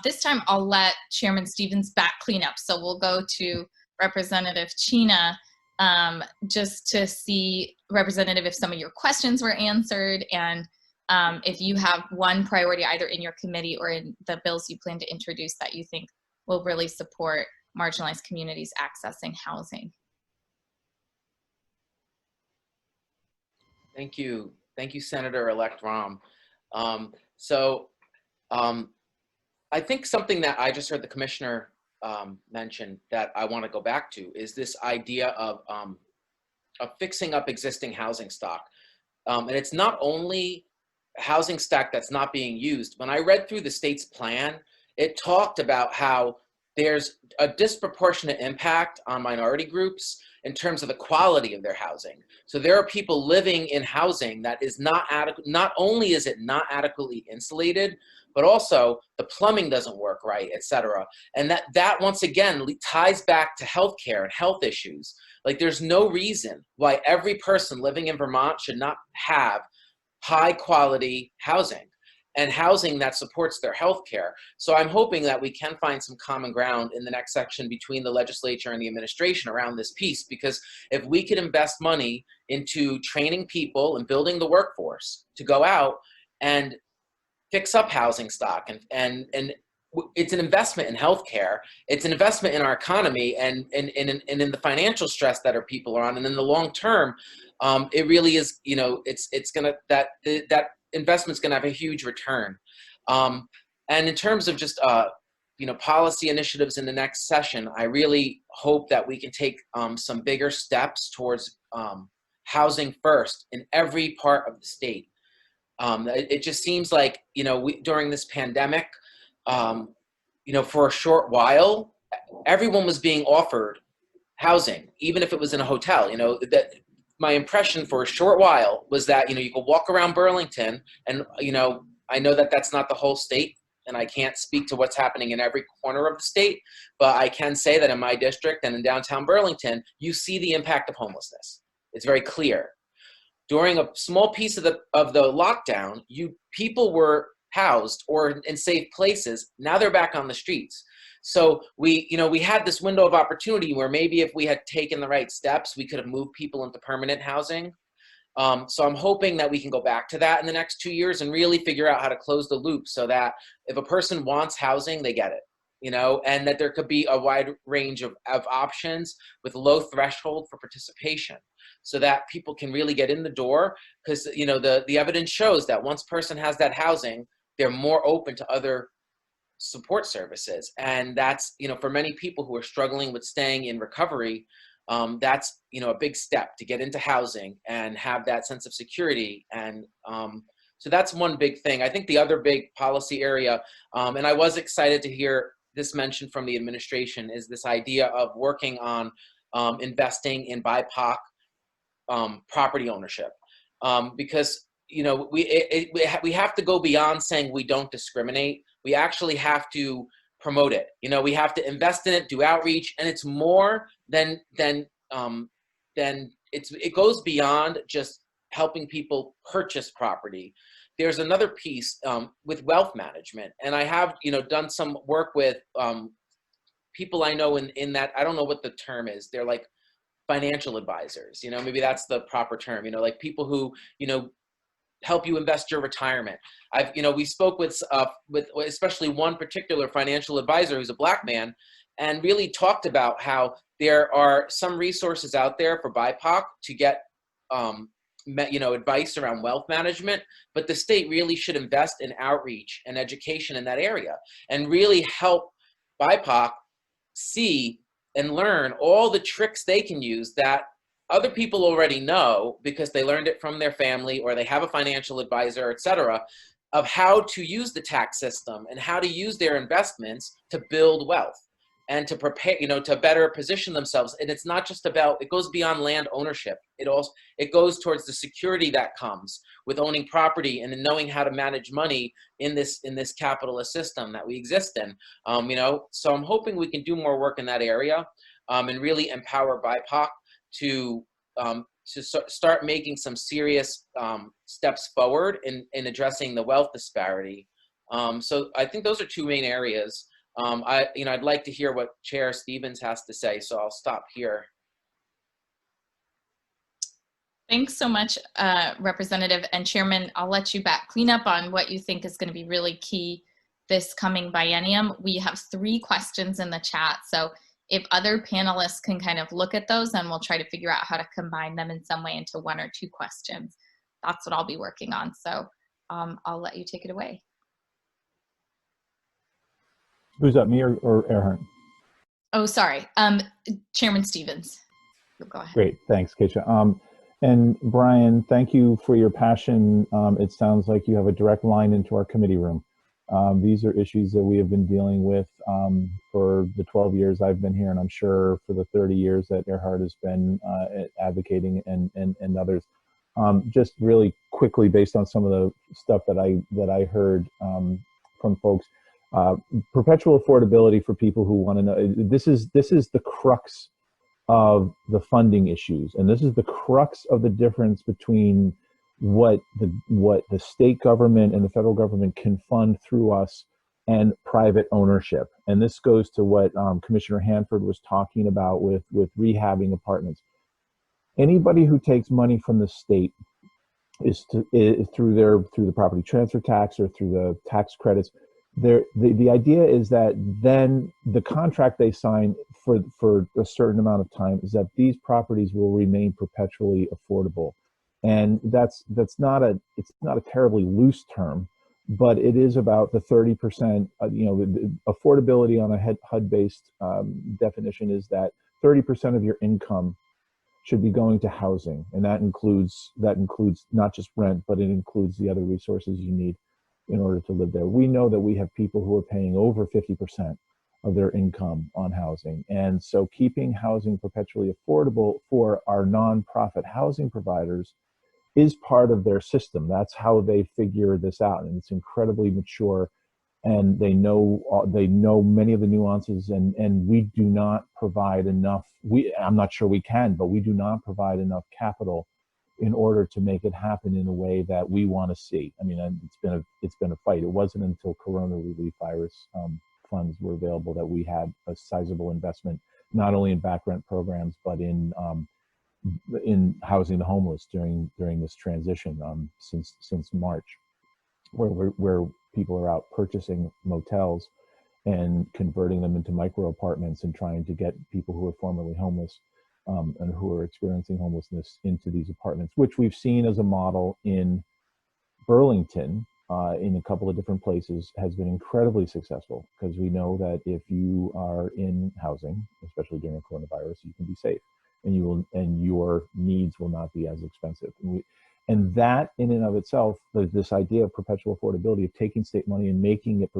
This time I'll let Chairman Stevens back clean up. So we'll go to Representative Cina just to see, Representative, if some of your questions were answered, and if you have one priority either in your committee or in the bills you plan to introduce that you think will really support marginalized communities accessing housing. Thank you. Thank you, Senator-elect Rahm. So I think something that I just heard the commissioner mention that I want to go back to is this idea of fixing up existing housing stock. And it's not only housing stock that's not being used. When I read through the state's plan, it talked about how there's a disproportionate impact on minority groups in terms of the quality of their housing. So there are people living in housing that is not adequate. Not only is it not adequately insulated, but also the plumbing doesn't work right, et cetera. And that once again ties back to healthcare and health issues. Like, there's no reason why every person living in Vermont should not have high quality housing and housing that supports their health care. So I'm hoping that we can find some common ground in the next section between the legislature and the administration around this piece, because if we could invest money into training people and building the workforce to go out and fix up housing stock, and it's an investment in healthcare, it's an investment in our economy and in the financial stress that our people are on, and in the long term, it really is, you know, it's gonna, that investment's gonna have a huge return. And in terms of just you know, policy initiatives in the next session, I really hope that we can take some bigger steps towards housing first in every part of the state. It just seems like, you know, during this pandemic, you know, for a short while, everyone was being offered housing, even if it was in a hotel. You know, that my impression for a short while was that, you know, you could walk around Burlington, and, you know, I know that that's not the whole state, and I can't speak to what's happening in every corner of the state, but I can say that in my district and in downtown Burlington, you see the impact of homelessness. It's very clear. During a small piece of the lockdown, people were housed or in safe places. Now they're back on the streets. So we had this window of opportunity where maybe if we had taken the right steps, we could have moved people into permanent housing. So I'm hoping that we can go back to that in the next 2 years and really figure out how to close the loop so that if a person wants housing, they get it, you know, and that there could be a wide range of options with low threshold for participation, so that people can really get in the door. Because, you know, the evidence shows that once a person has that housing, they're more open to other support services. And that's, you know, for many people who are struggling with staying in recovery, that's, you know, a big step to get into housing and have that sense of security. And so that's one big thing. I think the other big policy area, and I was excited to hear this mentioned from the administration, is this idea of working on investing in BIPOC property ownership, because, you know, we have to go beyond saying we don't discriminate. We actually have to promote it. You know, we have to invest in it, do outreach, and it's more than it goes beyond just helping people purchase property. There's another piece with wealth management, and I have, you know, done some work with people I know in that, I don't know what the term is. They're like financial advisors, you know, maybe that's the proper term, you know, like people who, you know, help you invest your retirement. You know, we spoke with especially one particular financial advisor who's a Black man, and really talked about how there are some resources out there for BIPOC to get, you know, advice around wealth management, but the state really should invest in outreach and education in that area and really help BIPOC see and learn all the tricks they can use that other people already know because they learned it from their family or they have a financial advisor, et cetera, of how to use the tax system and how to use their investments to build wealth and to prepare, you know, to better position themselves. And it's not just about, it goes beyond land ownership. It goes towards the security that comes with owning property and knowing how to manage money in this capitalist system that we exist in. You know, so I'm hoping we can do more work in that area and really empower BIPOC to start making some serious steps forward in addressing the wealth disparity. So I think those are two main areas. I'd like to hear what Chair Stevens has to say, so I'll stop here. Thanks so much, Representative and Chairman. I'll let you clean up on what you think is going to be really key this coming biennium. We have 3 questions in the chat, so if other panelists can kind of look at those, then we'll try to figure out how to combine them in some way into 1 or 2 questions. That's what I'll be working on. So I'll let you take it away. Who's up, me or Erhard? Oh, sorry. Chairman Stevens. Go ahead. Great, thanks, Keisha. And Brian, thank you for your passion. It sounds like you have a direct line into our committee room. These are issues that we have been dealing with for the 12 years I've been here, and I'm sure for the 30 years that Erhard has been advocating, and others. Just really quickly, based on some of the stuff that I heard from folks, perpetual affordability for people who want to know. This is the crux of the funding issues, and this is the crux of the difference between what the state government and the federal government can fund through us and private ownership. And this goes to what Commissioner Hanford was talking about with rehabbing apartments. Anybody who takes money from the state is through the property transfer tax or through the tax credits. The idea is that then the contract they sign for a certain amount of time is that these properties will remain perpetually affordable, and that's not a terribly loose term, but it is about the 30%. The affordability on a HUD-based definition is that 30% of your income should be going to housing, and that includes not just rent, but it includes the other resources you need in order to live there. We know that we have people who are paying over 50% of their income on housing. And so keeping housing perpetually affordable for our nonprofit housing providers is part of their system. That's how they figure this out. And it's incredibly mature, and they know many of the nuances, and we do not provide enough. I'm not sure we can, but we do not provide enough capital in order to make it happen in a way that we want to see. I mean, it's been a fight. It wasn't until Corona relief virus funds were available that we had a sizable investment, not only in back rent programs, but in housing the homeless during this transition since March, where people are out purchasing motels and converting them into micro apartments and trying to get people who were formerly homeless and who are experiencing homelessness into these apartments, which we've seen as a model in Burlington in a couple of different places, has been incredibly successful, because we know that if you are in housing, especially during coronavirus, you can be safe, and your needs will not be as expensive. And that in and of itself, this idea of perpetual affordability, of taking state money and making it,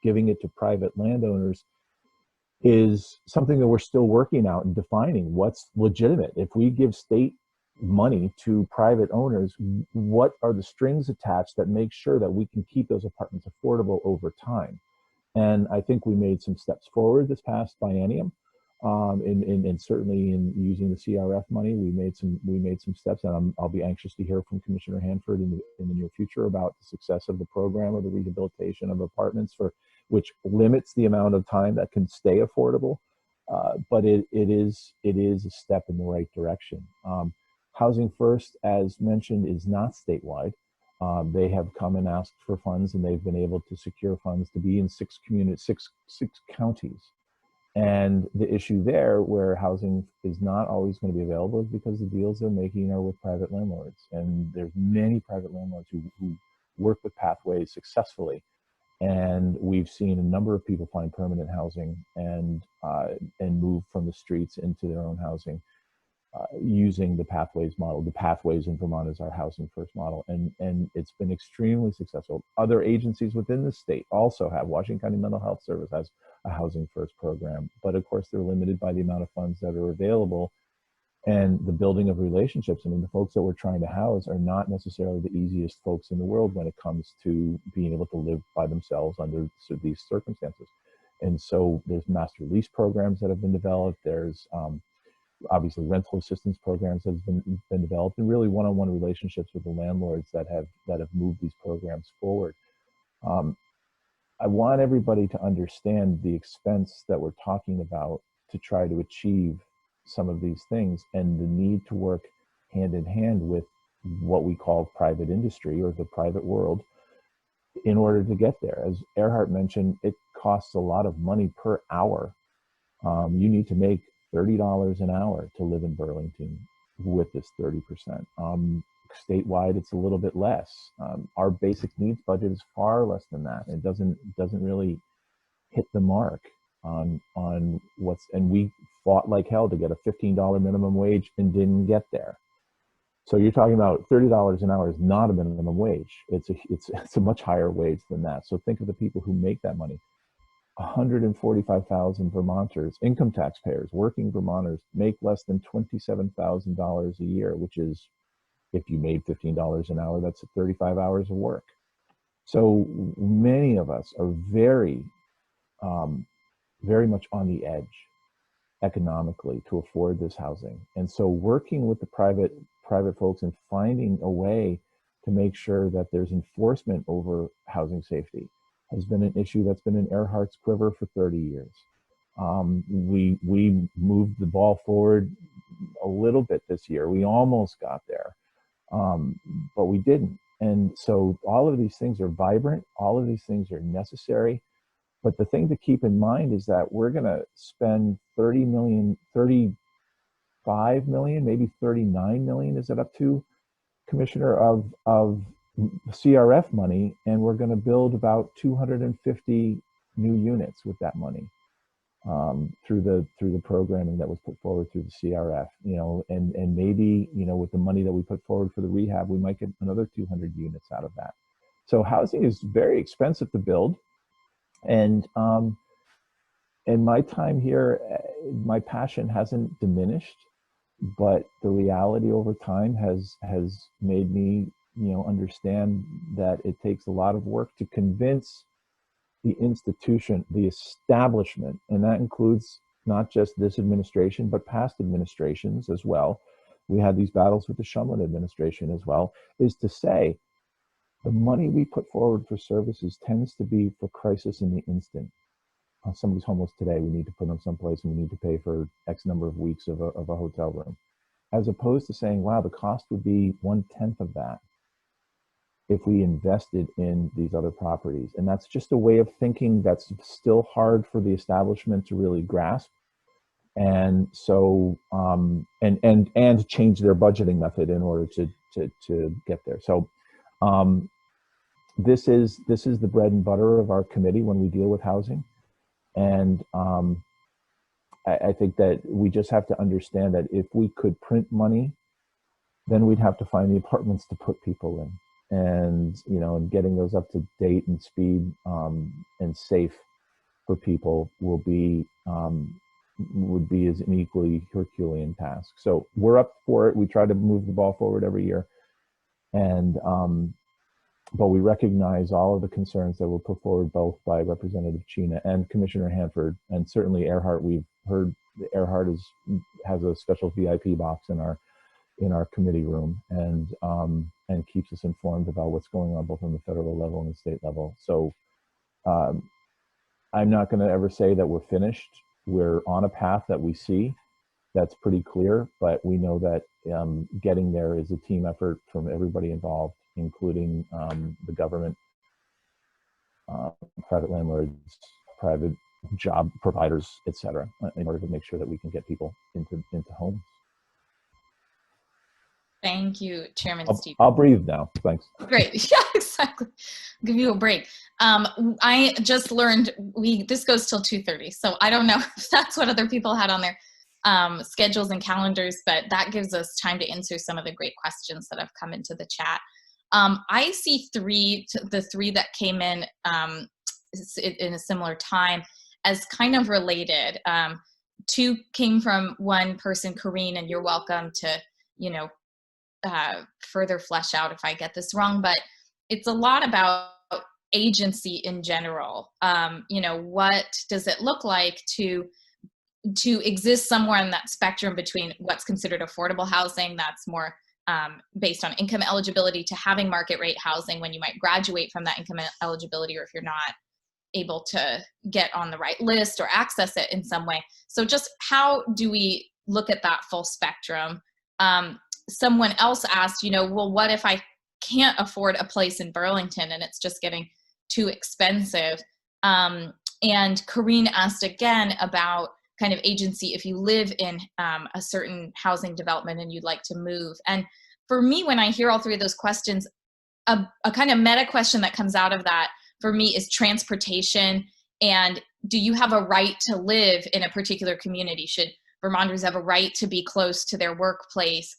giving it to private landowners, is something that we're still working out and defining what's legitimate. If we give state money to private owners, what are the strings attached that make sure that we can keep those apartments affordable over time? And I think we made some steps forward this past biennium, and certainly in using the CRF money, we made some steps, and I'll be anxious to hear from Commissioner Hanford in the near future about the success of the program of the rehabilitation of apartments, which limits the amount of time that can stay affordable, but it is a step in the right direction. Housing First, as mentioned, is not statewide. They have come and asked for funds, and they've been able to secure funds to be in six counties. And the issue there, where housing is not always going to be available, is because the deals they're making are with private landlords. And there's many private landlords who work with Pathways successfully. And we've seen a number of people find permanent housing and move from the streets into their own housing using the Pathways model. The Pathways in Vermont is our Housing First model, and it's been extremely successful. Other agencies within the state also have. Washington County Mental Health Service has a Housing First program, but of course they're limited by the amount of funds that are available and the building of relationships. I mean, the folks that we're trying to house are not necessarily the easiest folks in the world when it comes to being able to live by themselves under these circumstances. And so there's master lease programs that have been developed. There's obviously rental assistance programs that have been developed, and really one-on-one relationships with the landlords that have moved these programs forward. I want everybody to understand the expense that we're talking about to try to achieve some of these things, and the need to work hand in hand with what we call private industry or the private world in order to get there. As Erhard mentioned, it costs a lot of money per hour. You need to make $30 an hour to live in Burlington with this 30%. Statewide, it's a little bit less. Our basic needs budget is far less than that. It doesn't really hit the mark on what's, and we fought like hell to get a $15 minimum wage and didn't get there. So you're talking about $30 an hour is not a minimum wage. It's a much higher wage than that. So think of the people who make that money. 145,000 Vermonters, income taxpayers, working Vermonters, make less than $27,000 a year, which is, if you made $15 an hour, that's 35 hours of work. So many of us are very, very much on the edge economically to afford this housing. And so working with the private folks and finding a way to make sure that there's enforcement over housing safety has been an issue that's been in Erhard's quiver for 30 years. We moved the ball forward a little bit this year. We almost got there, but we didn't. And so all of these things are vibrant. All of these things are necessary. But the thing to keep in mind is that we're going to spend 35 million, maybe 39 million, is it up to, Commissioner, of CRF money, and we're going to build about 250 new units with that money through the programming that was put forward through the CRF. You know, and maybe, you know, with the money that we put forward for the rehab, we might get another 200 units out of that. So housing is very expensive to build, and in my time here, my passion hasn't diminished, but the reality over time has made me, you know, understand that it takes a lot of work to convince the institution, the establishment, and that includes not just this administration, but past administrations as well. We had these battles with the Shumlin administration as well, is to say the money we put forward for services tends to be for crisis in the instant. Somebody's homeless today, we need to put them someplace and we need to pay for X number of weeks of a hotel room. As opposed to saying, wow, the cost would be 1/10 of that if we invested in these other properties. And that's just a way of thinking that's still hard for the establishment to really grasp. And so, and change their budgeting method in order to get there. So this is the bread and butter of our committee when we deal with housing. And I think that we just have to understand that if we could print money, then we'd have to find the apartments to put people in. And, you know, and getting those up to date and speed and safe for people will be, would be as an equally Herculean task. So we're up for it. We try to move the ball forward every year. And, but we recognize all of the concerns that were put forward both by Representative Cina and Commissioner Hanford, and certainly Erhard. We've heard Erhard has a special VIP box in our committee room, and keeps us informed about what's going on both on the federal level and the state level. So I'm not going to ever say that we're finished. We're on a path that we see that's pretty clear, but we know that getting there is a team effort from everybody involved, including the government, private landlords, private job providers, etc., in order to make sure that we can get people into homes. Thank you, Chairman Steve. I'll breathe now. Thanks. Great. Yeah, exactly. I'll give you a break. I just learned this goes till 2:30, so I don't know if that's what other people had on their schedules and calendars, but that gives us time to answer some of the great questions that have come into the chat. I see the three that came in a similar time as kind of related. Two came from one person, Corrine, and you're welcome to, you know, further flesh out if I get this wrong, but it's a lot about agency in general. You know, what does it look like to exist somewhere in that spectrum between what's considered affordable housing that's more based on income eligibility to having market rate housing when you might graduate from that income eligibility, or if you're not able to get on the right list or access it in some way. So just how do we look at that full spectrum? Someone else asked, you know, well, what if I can't afford a place in Burlington and it's just getting too expensive? And Corrine asked again about kind of agency if you live in a certain housing development and you'd like to move. And for me, when I hear all three of those questions, a kind of meta question that comes out of that for me is transportation And do you have a right to live in a particular community? Should Vermonters have a right to be close to their workplace,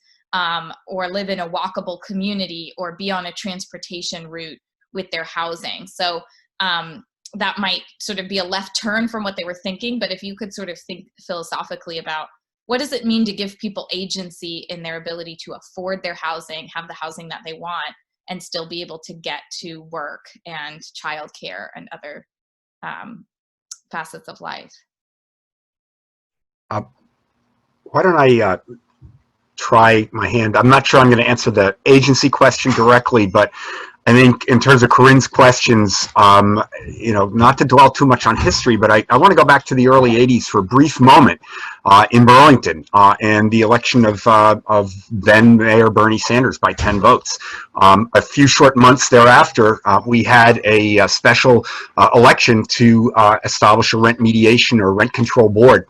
or live in a walkable community, or be on a transportation route with their housing? So that might sort of be a left turn from what they were thinking, but if you could sort of think philosophically about what does it mean to give people agency in their ability to afford their housing, have the housing that they want, and still be able to get to work and childcare and other facets of life? Why don't I try my hand? I'm not sure I'm going to answer the agency question directly, but I think in terms of Corinne's questions, you know, not to dwell too much on history, but I want to go back to the early 80s for a brief moment in Burlington and the election of then Mayor Bernie Sanders by 10 votes. A few short months thereafter, we had a special election to establish a rent mediation or rent control board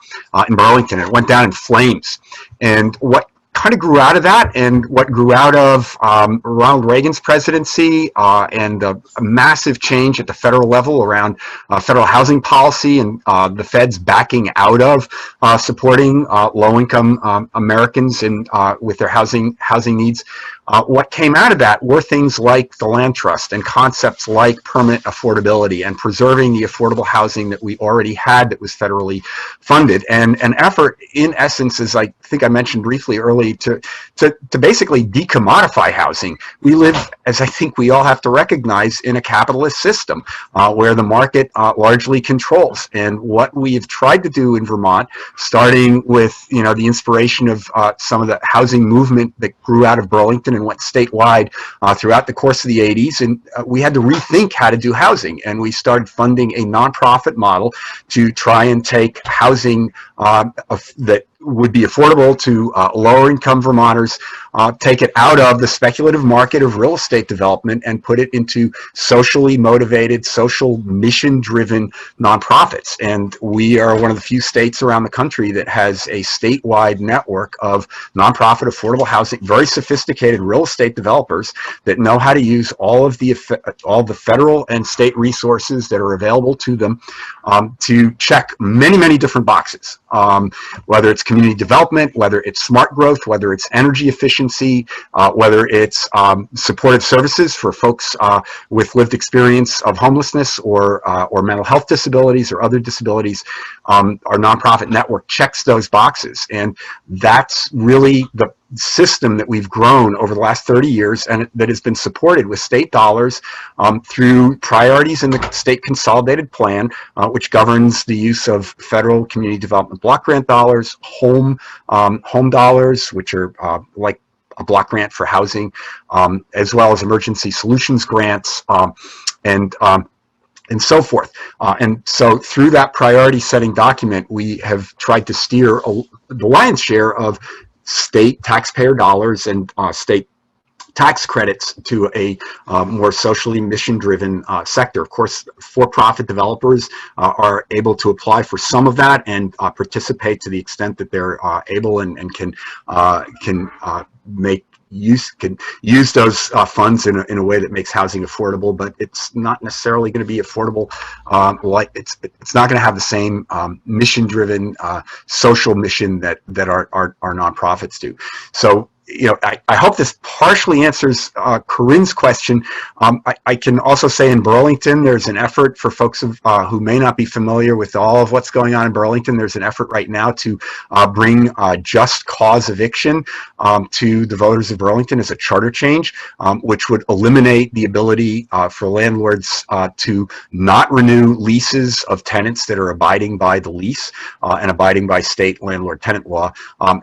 in Burlington. It went down in flames. And what kind of grew out of that, and what grew out of Ronald Reagan's presidency and a massive change at the federal level around federal housing policy and the feds backing out of supporting low-income Americans and with their housing needs. What came out of that were things like the land trust and concepts like permanent affordability and preserving the affordable housing that we already had that was federally funded, and an effort, in essence, as I think I mentioned briefly earlier, to basically decommodify housing. We live, as I think we all have to recognize, in a capitalist system where the market largely controls. And what we have tried to do in Vermont, starting with, you know, the inspiration of some of the housing movement that grew out of Burlington and went statewide throughout the course of the 80s, and we had to rethink how to do housing, and we started funding a nonprofit model to try and take housing that would be affordable to lower income Vermonters, take it out of the speculative market of real estate development and put it into socially motivated, social mission driven nonprofits. And we are one of the few states around the country that has a statewide network of nonprofit affordable housing, very sophisticated real estate developers that know how to use all the federal and state resources that are available to them to check many different boxes, whether it's community development, whether it's smart growth, whether it's energy efficiency, whether it's supportive services for folks with lived experience of homelessness or mental health disabilities or other disabilities. Our nonprofit network checks those boxes, and that's really the system that we've grown over the last 30 years, and that has been supported with state dollars through priorities in the state consolidated plan, which governs the use of federal community development block grant dollars, home dollars, which are like a block grant for housing, as well as emergency solutions grants, and so forth. And so through that priority setting document, we have tried to steer the lion's share of state taxpayer dollars and state tax credits to a more socially mission-driven sector. Of course, for-profit developers are able to apply for some of that and participate to the extent that they're able and can use those funds in a way that makes housing affordable, but it's not necessarily going to be affordable. Like it's not going to have the same mission-driven social mission that our nonprofits do. So, you know, I hope this partially answers Corinne's question. I can also say in Burlington, there's an effort for folks who may not be familiar with all of what's going on in Burlington. There's an effort right now to bring just cause eviction to the voters of Burlington as a charter change, which would eliminate the ability for landlords to not renew leases of tenants that are abiding by the lease and abiding by state landlord-tenant law,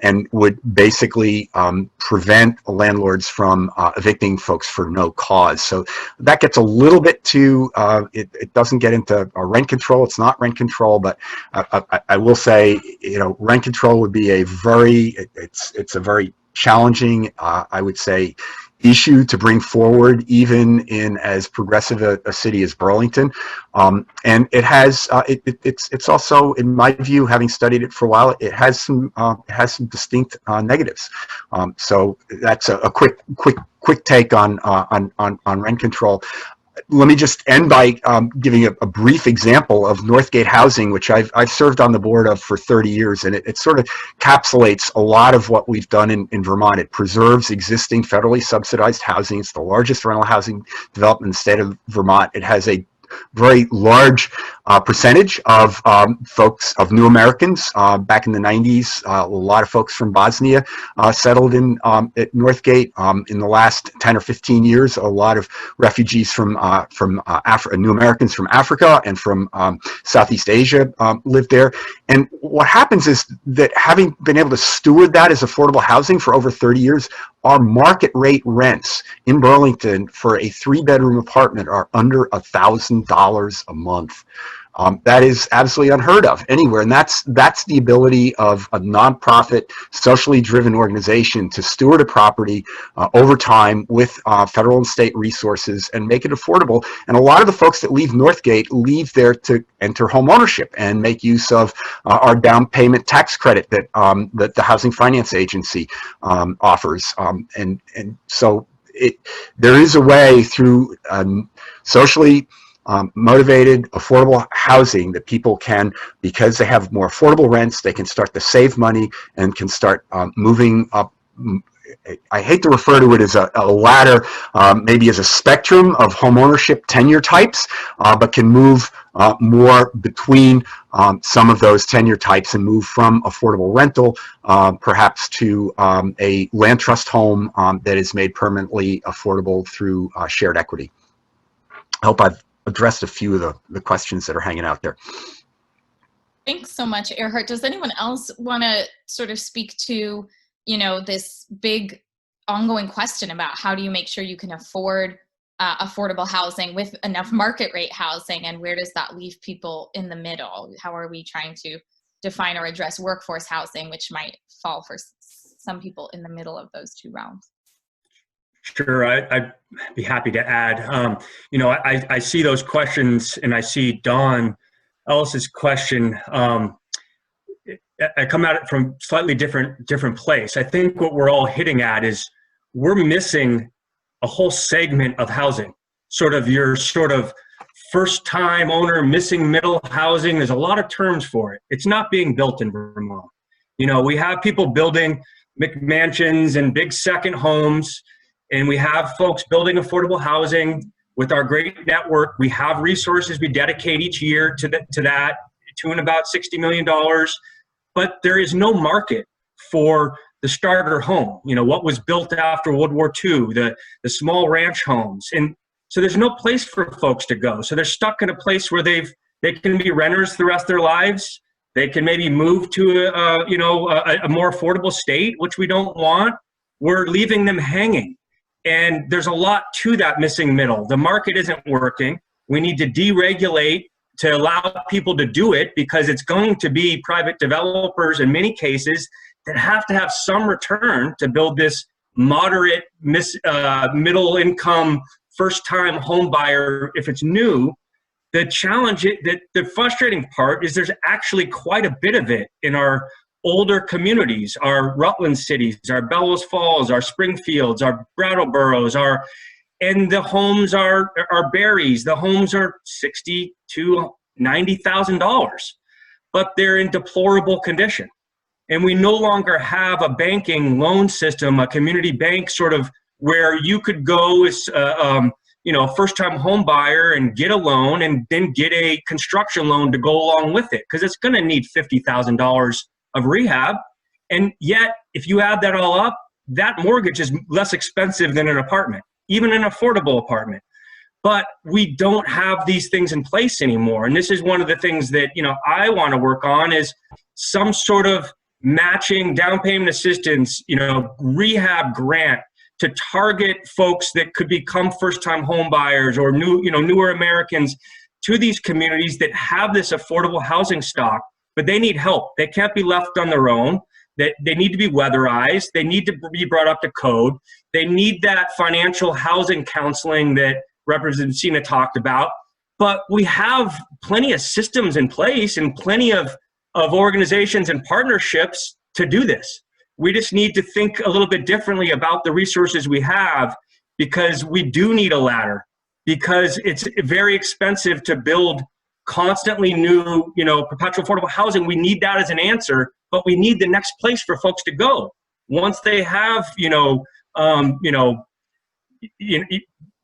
and would basically prevent landlords from evicting folks for no cause. So that gets a little bit too, it doesn't get into rent control. It's not rent control, but I will say, you know, rent control would be it's a very challenging, I would say, issue to bring forward, even in as progressive a city as Burlington, and it has it's also, in my view, having studied it for a while, it has some distinct negatives. So that's a quick take on rent control. let me just end by giving a brief example of Northgate Housing, which I've served on the board of for 30 years, and it sort of encapsulates a lot of what we've done in Vermont. It preserves existing federally subsidized housing. It's the largest rental housing development in the state of Vermont. It has a very large percentage of folks, of new Americans. Back in the 90s, a lot of folks from Bosnia settled in at Northgate. In the last 10 or 15 years, a lot of refugees from new Americans from Africa and from Southeast Asia lived there. And what happens is that, having been able to steward that as affordable housing for over 30 years, our market rate rents in Burlington for a 3-bedroom apartment are under $1,000 a month. That is absolutely unheard of anywhere, and that's the ability of a nonprofit, socially driven organization to steward a property over time with federal and state resources and make it affordable. And a lot of the folks that leave Northgate leave there to enter home ownership and make use of our down payment tax credit that that the Housing Finance Agency offers. And so there is a way through socially motivated, affordable housing that people can, because they have more affordable rents, they can start to save money and can start moving up. I hate to refer to it as a ladder, maybe as a spectrum of homeownership tenure types, but can move more between some of those tenure types and move from affordable rental perhaps to a land trust home that is made permanently affordable through shared equity. I hope I've addressed a few of the questions that are hanging out there. Thanks so much, Erhard. Does anyone else want to sort of speak to, you know, this big ongoing question about how do you make sure you can afford affordable housing with enough market rate housing, and where does that leave people in the middle? How are we trying to define or address workforce housing, which might fall for some people in the middle of those two realms? Sure, I'd be happy to add. You know, I see those questions, and I see Dawn Ellis's question. I come at it from slightly different place. I think what we're all hitting at is we're missing a whole segment of housing. Sort of your first-time owner, missing middle housing. There's a lot of terms for it. It's not being built in Vermont. You know, we have people building McMansions and big second homes. And we have folks building affordable housing with our great network. We have resources we dedicate each year to that, to about $60 million. But there is no market for the starter home. You know, what was built after World War II, the small ranch homes. And so there's no place for folks to go. So they're stuck in a place where they can be renters the rest of their lives. They can maybe move to a more affordable state, which we don't want. We're leaving them hanging. And there's a lot to that missing middle. The market isn't working. We need to deregulate to allow people to do it, because it's going to be private developers in many cases that have to have some return to build this moderate middle income first time home buyer if it's new. The challenge, the frustrating part is there's actually quite a bit of it in our older communities, our Rutland cities, our Bellows Falls, our Springfields, our Brattleboroughs, and the homes are berries. The homes are $60,000 to $90,000, but they're in deplorable condition. And we no longer have a banking loan system, a community bank sort of where you could go as a first-time home buyer and get a loan and then get a construction loan to go along with it, because it's going to need $50,000 of rehab. And yet, if you add that all up, that mortgage is less expensive than an apartment, even an affordable apartment. But we don't have these things in place anymore. And this is one of the things that, you know, I want to work on, is some sort of matching down payment assistance, you know, rehab grant to target folks that could become first-time home buyers or newer Americans to these communities that have this affordable housing stock. But they need help. They can't be left on their own. They need to be weatherized. They need to be brought up to code. They need that financial housing counseling that Representative Cina talked about. But we have plenty of systems in place and plenty of organizations and partnerships to do this. We just need to think a little bit differently about the resources we have, because we do need a ladder. because it's very expensive to build constantly new, perpetual affordable housing. We need that as an answer, but we need the next place for folks to go once they have,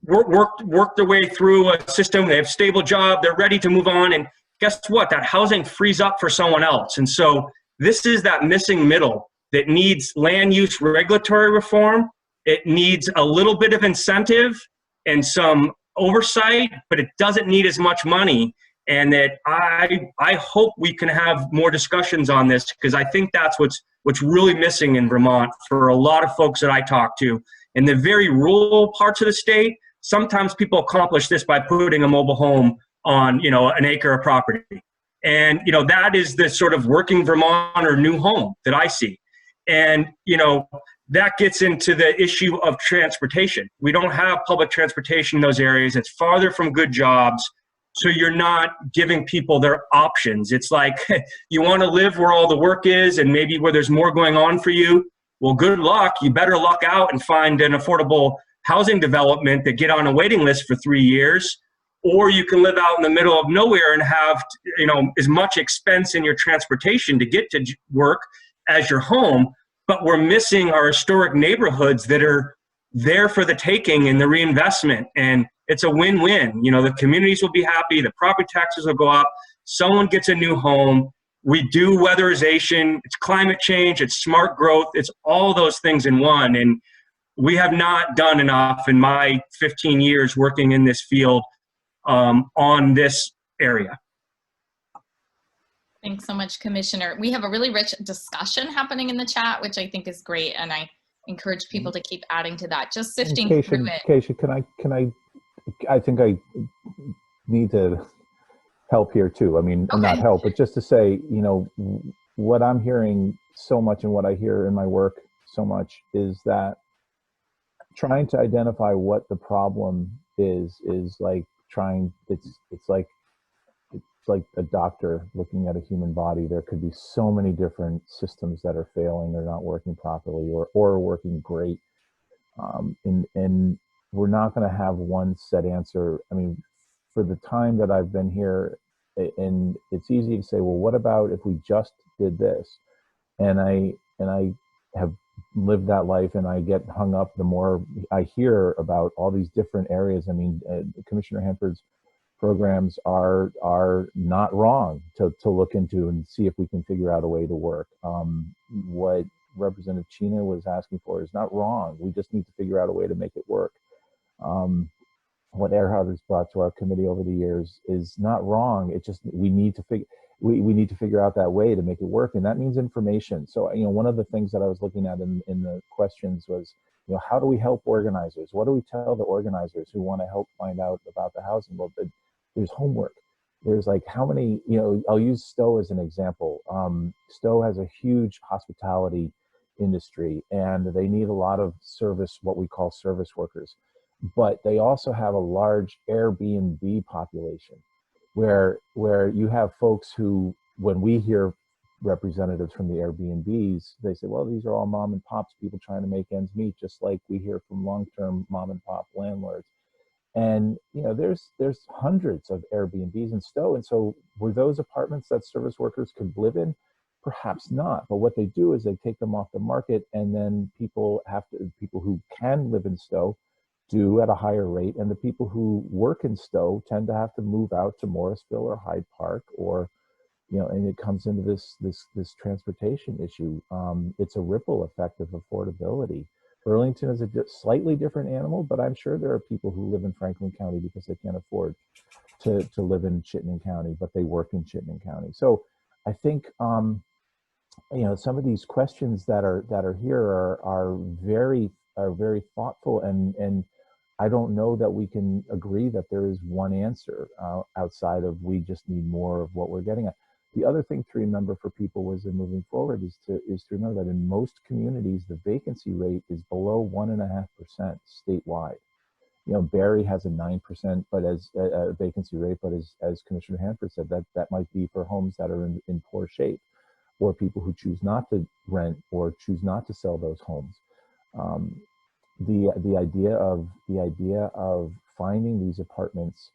work their way through a system. They have a stable job. They're ready to move on. And guess what? That housing frees up for someone else. And so this is that missing middle that needs land use regulatory reform. It needs a little bit of incentive and some oversight, but it doesn't need as much money. And that I hope we can have more discussions on this, because I think that's what's really missing in Vermont for a lot of folks that I talk to. In the very rural parts of the state, sometimes people accomplish this by putting a mobile home on, an acre of property. And, that is the sort of working Vermonter new home that I see. And, that gets into the issue of transportation. We don't have public transportation in those areas. It's farther from good jobs. So you're not giving people their options. It's like, you want to live where all the work is and maybe where there's more going on for you. Well, good luck. You better luck out and find an affordable housing development that get on a waiting list for 3 years. Or you can live out in the middle of nowhere and have, as much expense in your transportation to get to work as your home. But we're missing our historic neighborhoods that are there for the taking and the reinvestment. And it's a win-win. The communities will be happy. The property taxes will go up. Someone gets a new home. We do weatherization. It's climate change. It's smart growth. It's all those things in one. And we have not done enough in my 15 years working in this field on this area. Thanks so much, Commissioner. We have a really rich discussion happening in the chat, which I think is great, and I encourage people to keep adding to that. Just sifting through it. Keisha, I think I need to help here too. I mean, Okay. Not help, but just to say, what I'm hearing so much and what I hear in my work so much is that trying to identify what the problem is like it's like a doctor looking at a human body. There could be so many different systems that are failing, they're not working properly or working great. And we're not going to have one set answer. I mean, for the time that I've been here, and it's easy to say, well, what about if we just did this? And I have lived that life, and I get hung up the more I hear about all these different areas. I mean, Commissioner Hanford's programs are not wrong to look into and see if we can figure out a way to work. What Representative Cina was asking for is not wrong. We just need to figure out a way to make it work. What Erhard has brought to our committee over the years is not wrong. It just, we need to figure out that way to make it work, and that means information. So, one of the things that I was looking at in the questions was, how do we help organizers? What do we tell the organizers who want to help find out about the housing? Well, there's homework. There's like how many, I'll use Stowe as an example. Stowe has a huge hospitality industry, and they need a lot of service, what we call service workers. But they also have a large Airbnb population where you have folks who, when we hear representatives from the Airbnbs, they say, well, these are all mom and pops, people trying to make ends meet, just like we hear from long-term mom and pop landlords. And there's hundreds of Airbnbs in Stowe, and so were those apartments that service workers could live in? Perhaps not. But what they do is they take them off the market, and then people who can live in Stowe do at a higher rate, and the people who work in Stowe tend to have to move out to Morrisville or Hyde Park, or and it comes into this transportation issue. It's a ripple effect of affordability. Burlington is a slightly different animal, but I'm sure there are people who live in Franklin County because they can't afford to live in Chittenden County, but they work in Chittenden County. So I think some of these questions that are here are very thoughtful, and I don't know that we can agree that there is one answer outside of we just need more of what we're getting at. The other thing to remember for people was in moving forward is to remember that in most communities, the vacancy rate is below 1.5% statewide. Barry has a 9% but as a vacancy rate, but as Commissioner Hanford said, that might be for homes that are in poor shape, or people who choose not to rent or choose not to sell those homes. the idea of finding these apartments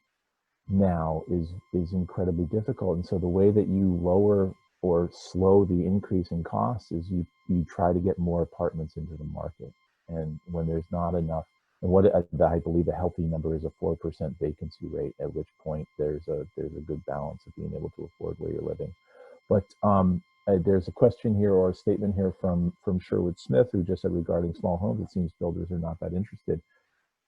now is incredibly difficult. And so the way that you lower or slow the increase in costs is you try to get more apartments into the market. And when there's not enough, and what I believe a healthy number is a 4% vacancy rate, at which point there's a good balance of being able to afford where you're living. But there's a question here or a statement here from Sherwood Smith, who just said regarding small homes, it seems builders are not that interested.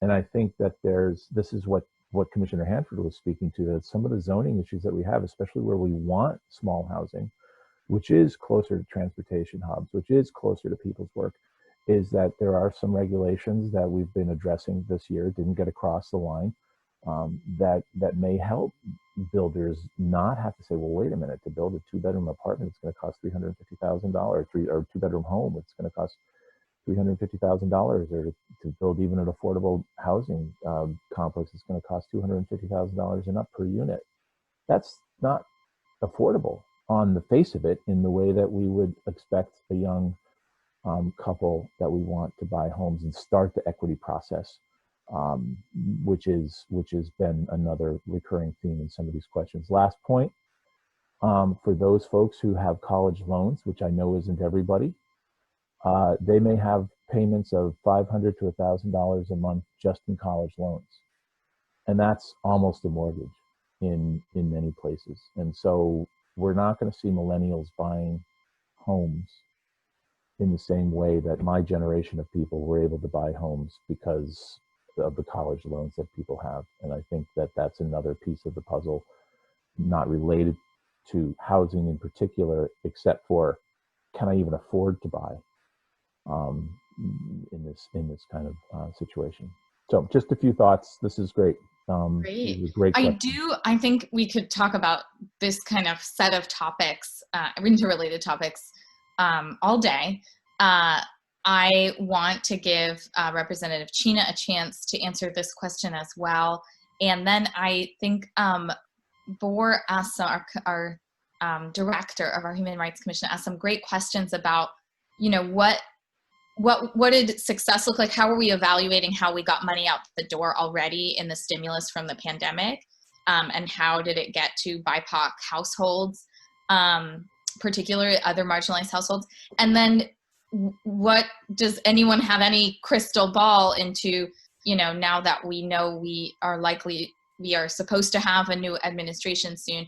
And I think that this is what Commissioner Hanford was speaking to, that some of the zoning issues that we have, especially where we want small housing, which is closer to transportation hubs, which is closer to people's work, is that there are some regulations that we've been addressing this year, didn't get across the line, that may help builders not have to say, well, wait a minute, to build a 2-bedroom apartment, it's going to cost $350,000, or 2-bedroom home, it's going to cost $350,000, or to build even an affordable housing complex, it's going to cost $250,000 and up per unit. That's not affordable on the face of it, in the way that we would expect a young couple that we want to buy homes and start the equity process, which has been another recurring theme in some of these questions. Last point, for those folks who have college loans, which I know isn't everybody, they may have payments of $500 to $1,000 a month just in college loans. And that's almost a mortgage in many places. And so we're not going to see millennials buying homes in the same way that my generation of people were able to buy homes because of the college loans that people have. And I think that that's another piece of the puzzle, not related to housing in particular, except for, can I even afford to buy in this kind of situation? So just a few thoughts. This is great. Great. I think we could talk about this kind of set of topics, interrelated topics, all day. I want to give Representative Cina a chance to answer this question as well. And then I think Bor asked our director of our Human Rights Commission asked some great questions about, what did success look like? How are we evaluating how we got money out the door already in the stimulus from the pandemic? And how did it get to BIPOC households, particularly other marginalized households? And then what does anyone have any crystal ball into, now that we know we are supposed to have a new administration soon,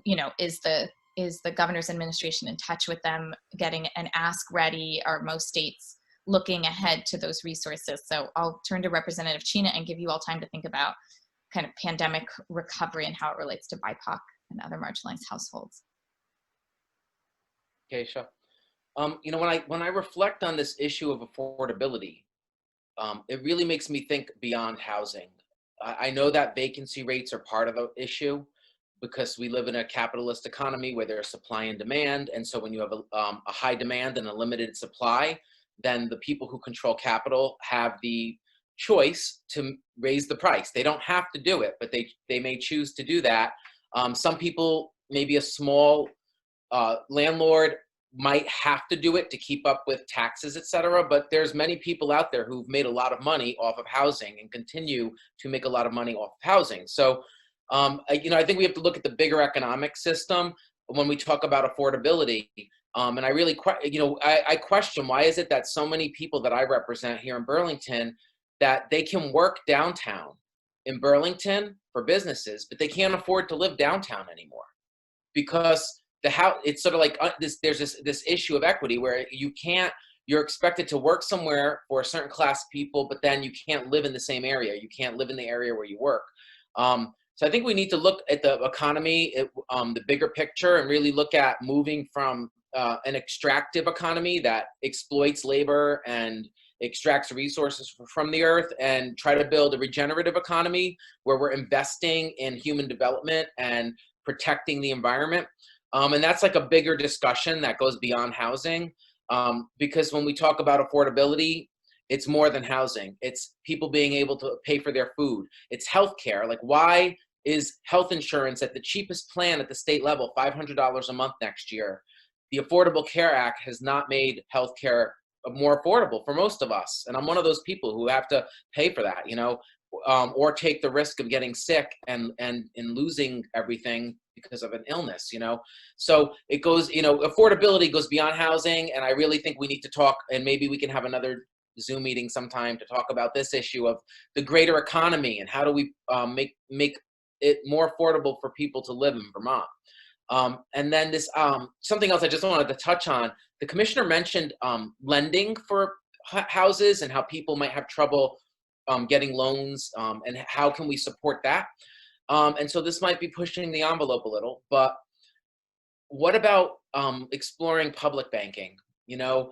is the governor's administration in touch with them, getting an ask ready? Are most states looking ahead to those resources? So I'll turn to Representative Cina and give you all time to think about kind of pandemic recovery and how it relates to BIPOC and other marginalized households. Okay, sure. When I reflect on this issue of affordability, it really makes me think beyond housing. I know that vacancy rates are part of the issue because we live in a capitalist economy where there's supply and demand. And so when you have a high demand and a limited supply, then the people who control capital have the choice to raise the price. They don't have to do it, but they may choose to do that. Some people, maybe a small landlord, might have to do it to keep up with taxes, et cetera, but there's many people out there who've made a lot of money off of housing and continue to make a lot of money off of housing. So, I think we have to look at the bigger economic system when we talk about affordability. And I really, I question, why is it that so many people that I represent here in Burlington, that they can work downtown in Burlington for businesses, but they can't afford to live downtown anymore? Because it's sort of like there's this issue of equity where you're expected to work somewhere for a certain class of people, but then you can't live in the same area. You can't live in the area where you work. So I think we need to look at the economy, the bigger picture, and really look at moving from an extractive economy that exploits labor and extracts resources from the earth, and try to build a regenerative economy where we're investing in human development and protecting the environment. And that's like a bigger discussion that goes beyond housing, because when we talk about affordability, it's more than housing. It's people being able to pay for their food. It's healthcare. Like, why is health insurance at the cheapest plan at the state level $500 a month next year? The Affordable Care Act has not made healthcare more affordable for most of us. And I'm one of those people who have to pay for that, you know, or take the risk of getting sick and losing everything because of an illness, you know. So it goes, you know, affordability goes beyond housing. And I really think we need to talk, and maybe we can have another Zoom meeting sometime to talk about this issue of the greater economy and how do we make it more affordable for people to live in Vermont. And then this, something else I just wanted to touch on, the commissioner mentioned lending for houses and how people might have trouble getting loans, and how can we support that? And so this might be pushing the envelope a little, but what about exploring public banking? You know,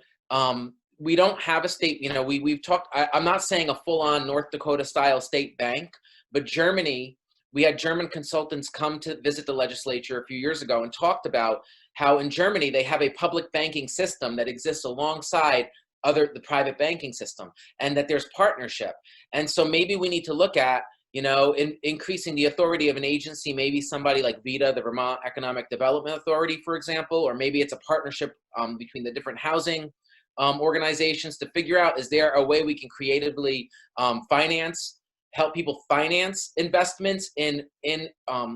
we don't have a state, you know, we've talked, I'm not saying a full-on North Dakota style state bank, but Germany, we had German consultants come to visit the legislature a few years ago and talked about how in Germany they have a public banking system that exists alongside the private banking system, and that there's partnership. And so maybe we need to look at, you know, increasing the authority of an agency, maybe somebody like VITA, the Vermont Economic Development Authority, for example, or maybe it's a partnership between the different housing organizations to figure out, is there a way we can creatively help people finance investments in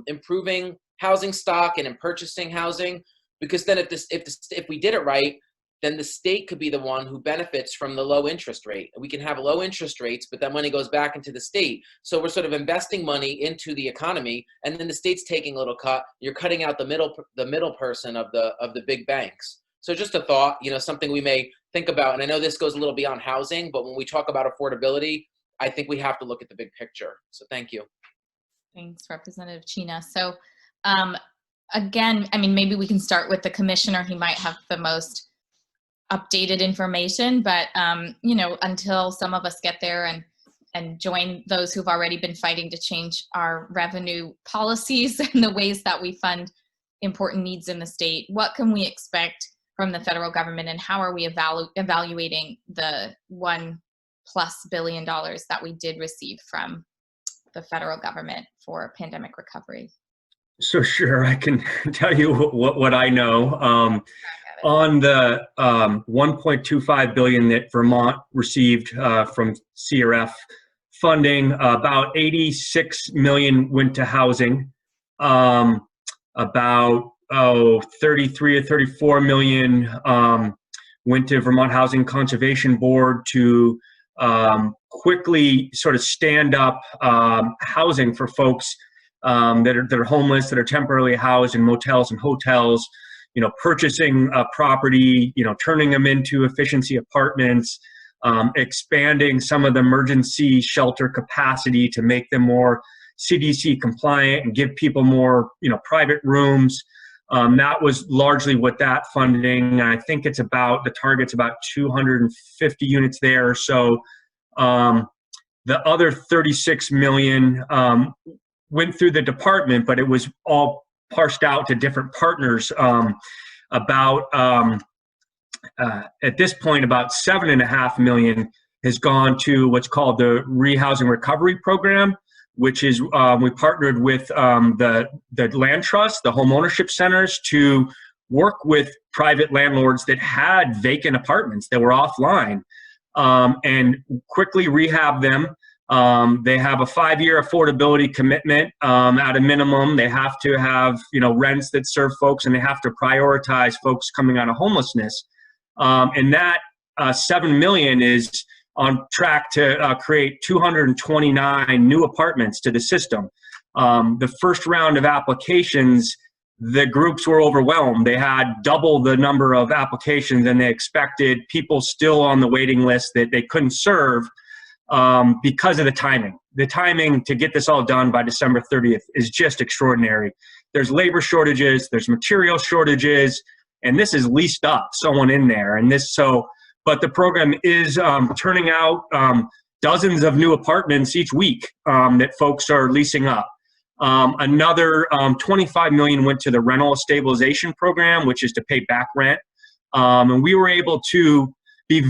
improving housing stock and in purchasing housing? Because then if we did it right, then the state could be the one who benefits from the low interest rate. We can have low interest rates, but that money goes back into the state. So we're sort of investing money into the economy, and then the state's taking a little cut. You're cutting out the middle person of the big banks. So just a thought, you know, something we may think about. And I know this goes a little beyond housing, but when we talk about affordability, I think we have to look at the big picture. So thank you. Thanks, Representative Cina. So again, I mean, maybe we can start with the commissioner. He might have the most updated information, but you know, until some of us get there and join those who've already been fighting to change our revenue policies and the ways that we fund important needs in the state, what can we expect from the federal government, and how are we evaluating the $1+ billion that we did receive from the federal government for pandemic recovery? So sure, I can tell you what I know. On the $1.25 billion that Vermont received from CRF funding, about $86 million went to housing. About 33 or 34 million went to Vermont Housing Conservation Board to quickly sort of stand up housing for folks that are homeless, that are temporarily housed in motels and hotels, you know, purchasing a property, you know, turning them into efficiency apartments, expanding some of the emergency shelter capacity to make them more CDC compliant and give people more, you know, private rooms. That was largely what that funding, I think it's about, the target's about 250 units there. So the other 36 million went through the department, but it was all parsed out to different partners. At this point, about $7.5 million has gone to what's called the Rehousing Recovery Program, which is we partnered with the land trust, the home ownership centers, to work with private landlords that had vacant apartments that were offline, and quickly rehab them. They have a 5-year affordability commitment at a minimum. They have to have, you know, rents that serve folks, and they have to prioritize folks coming out of homelessness. And that $7 million is on track to create 229 new apartments to the system. The first round of applications, the groups were overwhelmed. They had double the number of applications than they expected, people still on the waiting list that they couldn't serve because of the timing. The timing to get this all done by December 30th is just extraordinary. There's labor shortages, there's material shortages, and this is leased up, someone in there. And this, but the program is turning out dozens of new apartments each week that folks are leasing up. Another $25 million went to the rental stabilization program, which is to pay back rent. And we were able to be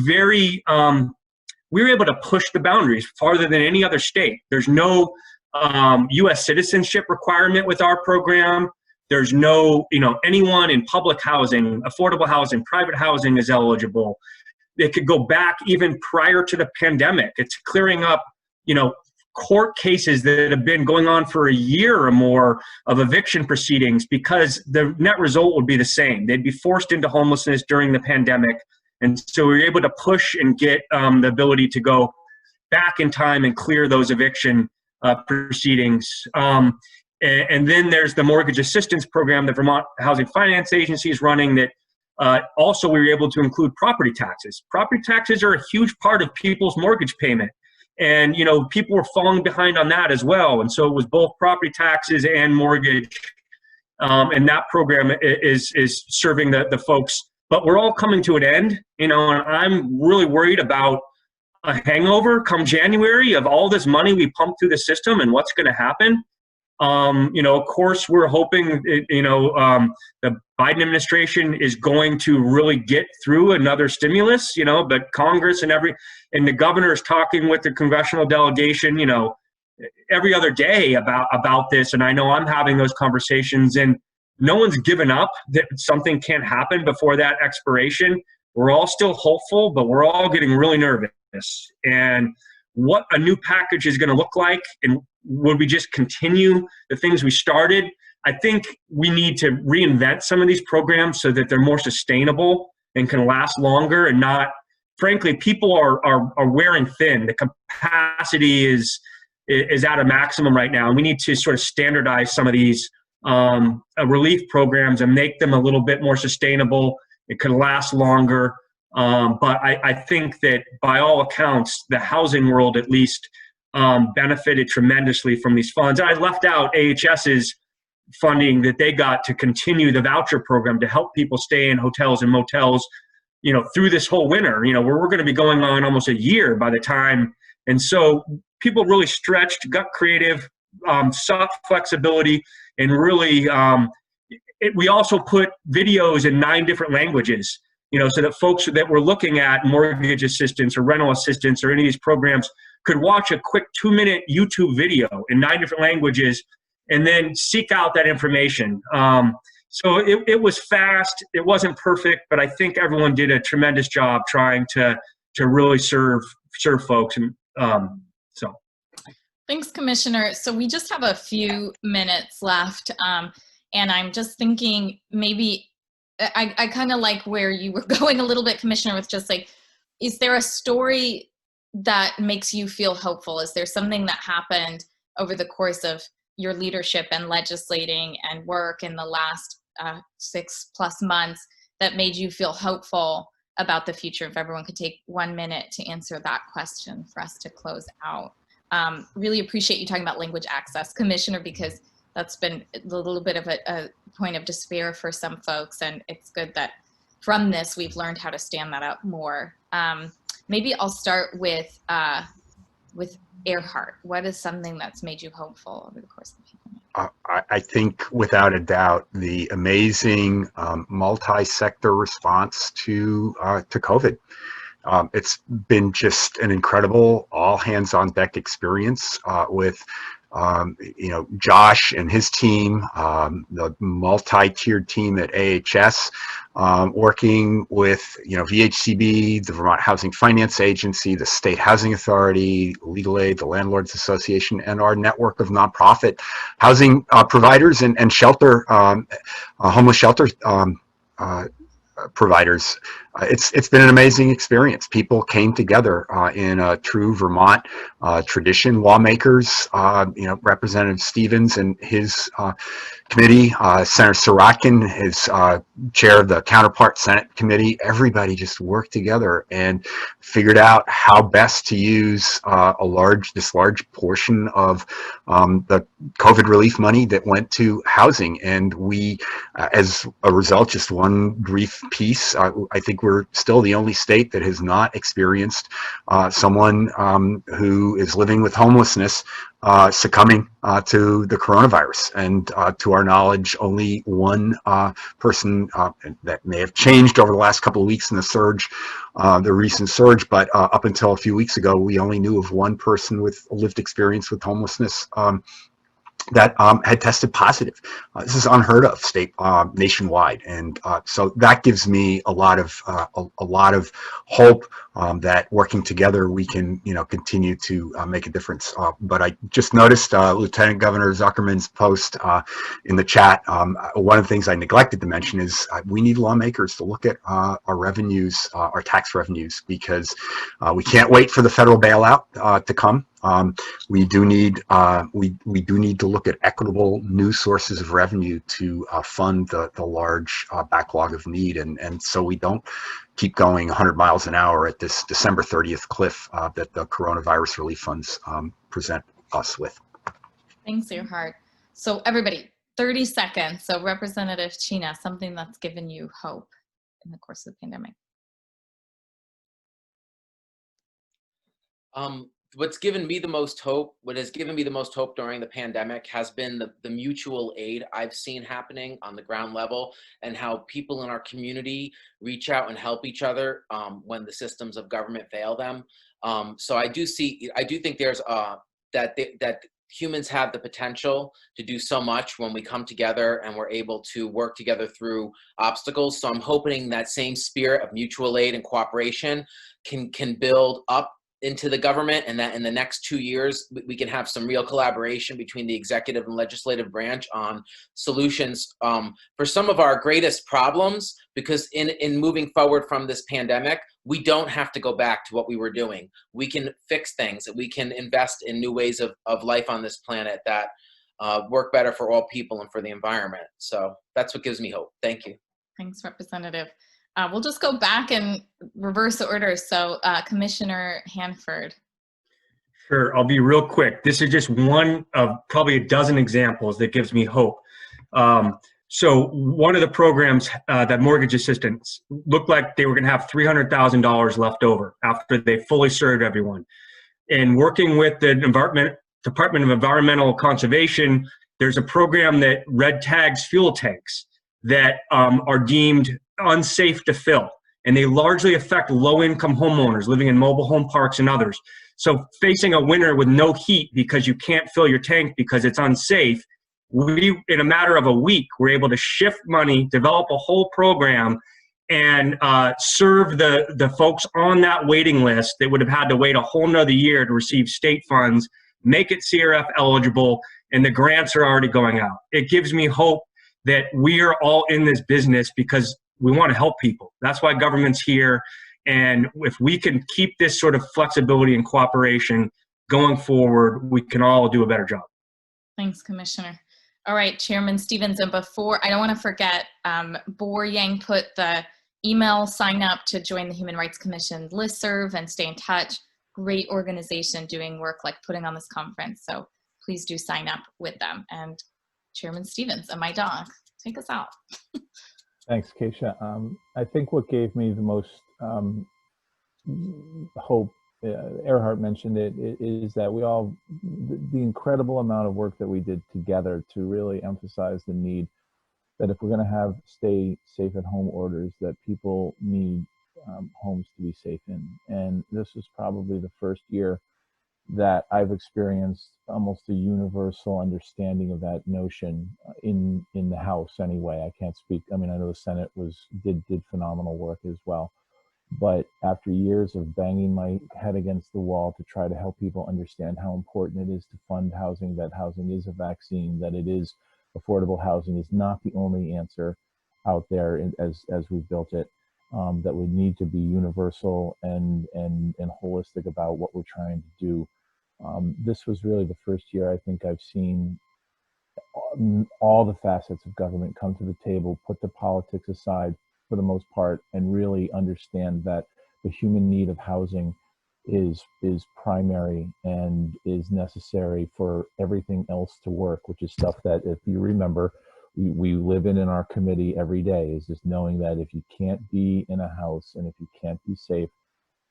we were able to push the boundaries farther than any other state. There's no U.S. citizenship requirement with our program. There's no, anyone in public housing, affordable housing, private housing is eligible. it could go back even prior to the pandemic. It's clearing up, court cases that have been going on for a year or more of eviction proceedings, because the net result would be the same. They'd be forced into homelessness during the pandemic. And so we were able to push and get the ability to go back in time and clear those eviction proceedings. And then there's the mortgage assistance program that Vermont Housing Finance Agency is running, that also we were able to include property taxes. Property taxes are a huge part of people's mortgage payment. And, people were falling behind on that as well. And so it was both property taxes and mortgage. And that program is serving the folks. But we're all coming to an end, and I'm really worried about a hangover come January of all this money we pumped through the system and what's going to happen. Of course, we're hoping, the Biden administration is going to really get through another stimulus, but Congress and the governor is talking with the congressional delegation, every other day about this. And I know I'm having those conversations, and no one's given up that something can't happen before that expiration. We're all still hopeful, but we're all getting really nervous. And what a new package is going to look like, and would we just continue the things we started? I think we need to reinvent some of these programs so that they're more sustainable and can last longer, and not, frankly, people are wearing thin. The capacity is at a maximum right now, and we need to sort of standardize some of these relief programs and make them a little bit more sustainable. It could last longer. But I think that by all accounts, the housing world at least benefited tremendously from these funds. I left out AHS's funding that they got to continue the voucher program to help people stay in hotels and motels, through this whole winter, where we're going to be going on almost a year by the time. And so people really stretched, got creative, sought flexibility, and really, we also put videos in 9 different languages, so that folks that were looking at mortgage assistance or rental assistance or any of these programs could watch a quick 2-minute YouTube video in 9 different languages and then seek out that information. So it was fast. It wasn't perfect, but I think everyone did a tremendous job trying to really serve folks. And so. Thanks, Commissioner. So we just have a few minutes left, and I'm just thinking maybe I kind of like where you were going a little bit, Commissioner, with just like, is there a story that makes you feel hopeful? Is there something that happened over the course of your leadership and legislating and work in the last 6+ months that made you feel hopeful about the future? If everyone could take 1 minute to answer that question for us to close out. Really appreciate you talking about language access, Commissioner, because that's been a little bit of a point of despair for some folks, and it's good that from this we've learned how to stand that up more. Maybe I'll start with Erhard. What is something that's made you hopeful over the course of the pandemic? I think without a doubt the amazing multi-sector response to COVID. It's been just an incredible all hands on deck experience with Josh and his team, the multi-tiered team at AHS, working with, VHCB, the Vermont Housing Finance Agency, the State Housing Authority, Legal Aid, the Landlords Association, and our network of nonprofit housing providers and shelter, homeless shelter providers. It's been an amazing experience. People came together in a true Vermont tradition. Lawmakers, Representative Stevens and his committee, Senator Sirotkin, his chair of the Counterpart Senate Committee, everybody just worked together and figured out how best to use this large portion of the COVID relief money that went to housing. And we, as a result, just one brief piece, I think we're still the only state that has not experienced someone who is living with homelessness succumbing to the coronavirus. And to our knowledge, only one person that may have changed over the last couple of weeks in the surge, the recent surge, but up until a few weeks ago, we only knew of one person with lived experience with homelessness that had tested positive. This is unheard of nationwide, and so that gives me a lot of hope that working together we can continue to make a difference. But I just noticed Lieutenant Governor Zuckerman's post in the chat. One of the things I neglected to mention is we need lawmakers to look at our revenues, our tax revenues, because we can't wait for the federal bailout to come. We do need to look at equitable new sources of revenue to fund the large backlog of need, and so we don't keep going 100 miles an hour at this December 30th cliff that the coronavirus relief funds present us with. Thanks, Erhard. So everybody, 30 seconds. So Representative Cina, something that's given you hope in the course of the pandemic. What has given me the most hope during the pandemic has been the mutual aid I've seen happening on the ground level, and how people in our community reach out and help each other when the systems of government fail them. So I do think there's that humans have the potential to do so much when we come together and we're able to work together through obstacles. So I'm hoping that same spirit of mutual aid and cooperation can build up into the government, and that in the next 2 years we can have some real collaboration between the executive and legislative branch on solutions for some of our greatest problems, because in moving forward from this pandemic, we don't have to go back to what we were doing. We can fix things, we can invest in new ways of life on this planet that work better for all people and for the environment. So that's what gives me hope. Thank you. Thanks, Representative. We'll just go back and reverse the order. So Commissioner Hanford. Sure, I'll be real quick. This is just one of probably a dozen examples that gives me hope. So one of the programs that mortgage assistants looked like they were going to have $300,000 left over after they fully served everyone. And working with the Department of Environmental Conservation, there's a program that red tags fuel tanks that are deemed unsafe to fill, and they largely affect low-income homeowners living in mobile home parks and others. So facing a winter with no heat because you can't fill your tank because it's unsafe, we, in a matter of a week, were able to shift money, develop a whole program, and serve the folks on that waiting list that would have had to wait a whole nother year to receive state funds, make it CRF eligible, and the grants are already going out. It gives me hope that we are all in this business because we want to help people. That's why government's here. And if we can keep this sort of flexibility and cooperation going forward, we can all do a better job. Thanks, Commissioner. All right, Chairman Stevens, and before, I don't want to forget, Bor Yang put the email sign up to join the Human Rights Commission listserv and stay in touch. Great organization doing work like putting on this conference. So please do sign up with them. And Chairman Stevens and my dog, take us out. Thanks, Keisha. I think what gave me the most hope, Erhard mentioned it, is that the incredible amount of work that we did together to really emphasize the need that if we're going to have stay safe at home orders, that people need homes to be safe in. And this was probably the first year that I've experienced almost a universal understanding of that notion in the House anyway. I can't speak, I mean, I know the Senate did phenomenal work as well. But after years of banging my head against the wall to try to help people understand how important it is to fund housing, that housing is a vaccine, that it is affordable housing is not the only answer out there as we've built it, that we need to be universal and holistic about what we're trying to do. This was really the first year I think I've seen all the facets of government come to the table, put the politics aside for the most part, and really understand that the human need of housing is primary and is necessary for everything else to work, which is stuff that, if you remember, we live in our committee every day, is just knowing that if you can't be in a house and if you can't be safe,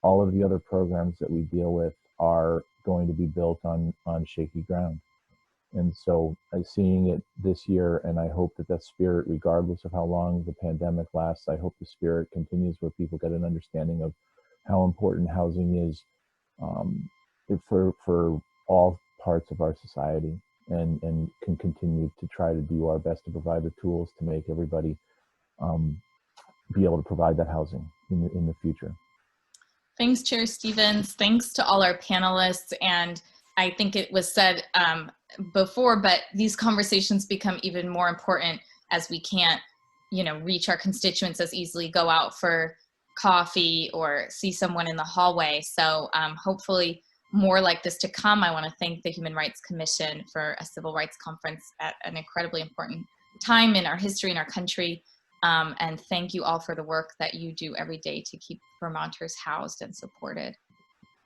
all of the other programs that we deal with are going to be built on shaky ground. And so seeing it this year, and I hope that spirit, regardless of how long the pandemic lasts, I hope the spirit continues where people get an understanding of how important housing is for all parts of our society. and can continue to try to do our best to provide the tools to make everybody be able to provide that housing in the future. Thanks, Chair Stevens. Thanks to all our panelists. And I think it was said before, but these conversations become even more important as we can't, reach our constituents as easily, go out for coffee or see someone in the hallway. So hopefully more like this to come. I want to thank the Human Rights Commission for a civil rights conference at an incredibly important time in our history in our country. And thank you all for the work that you do every day to keep Vermonters housed and supported.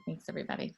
Thanks, everybody.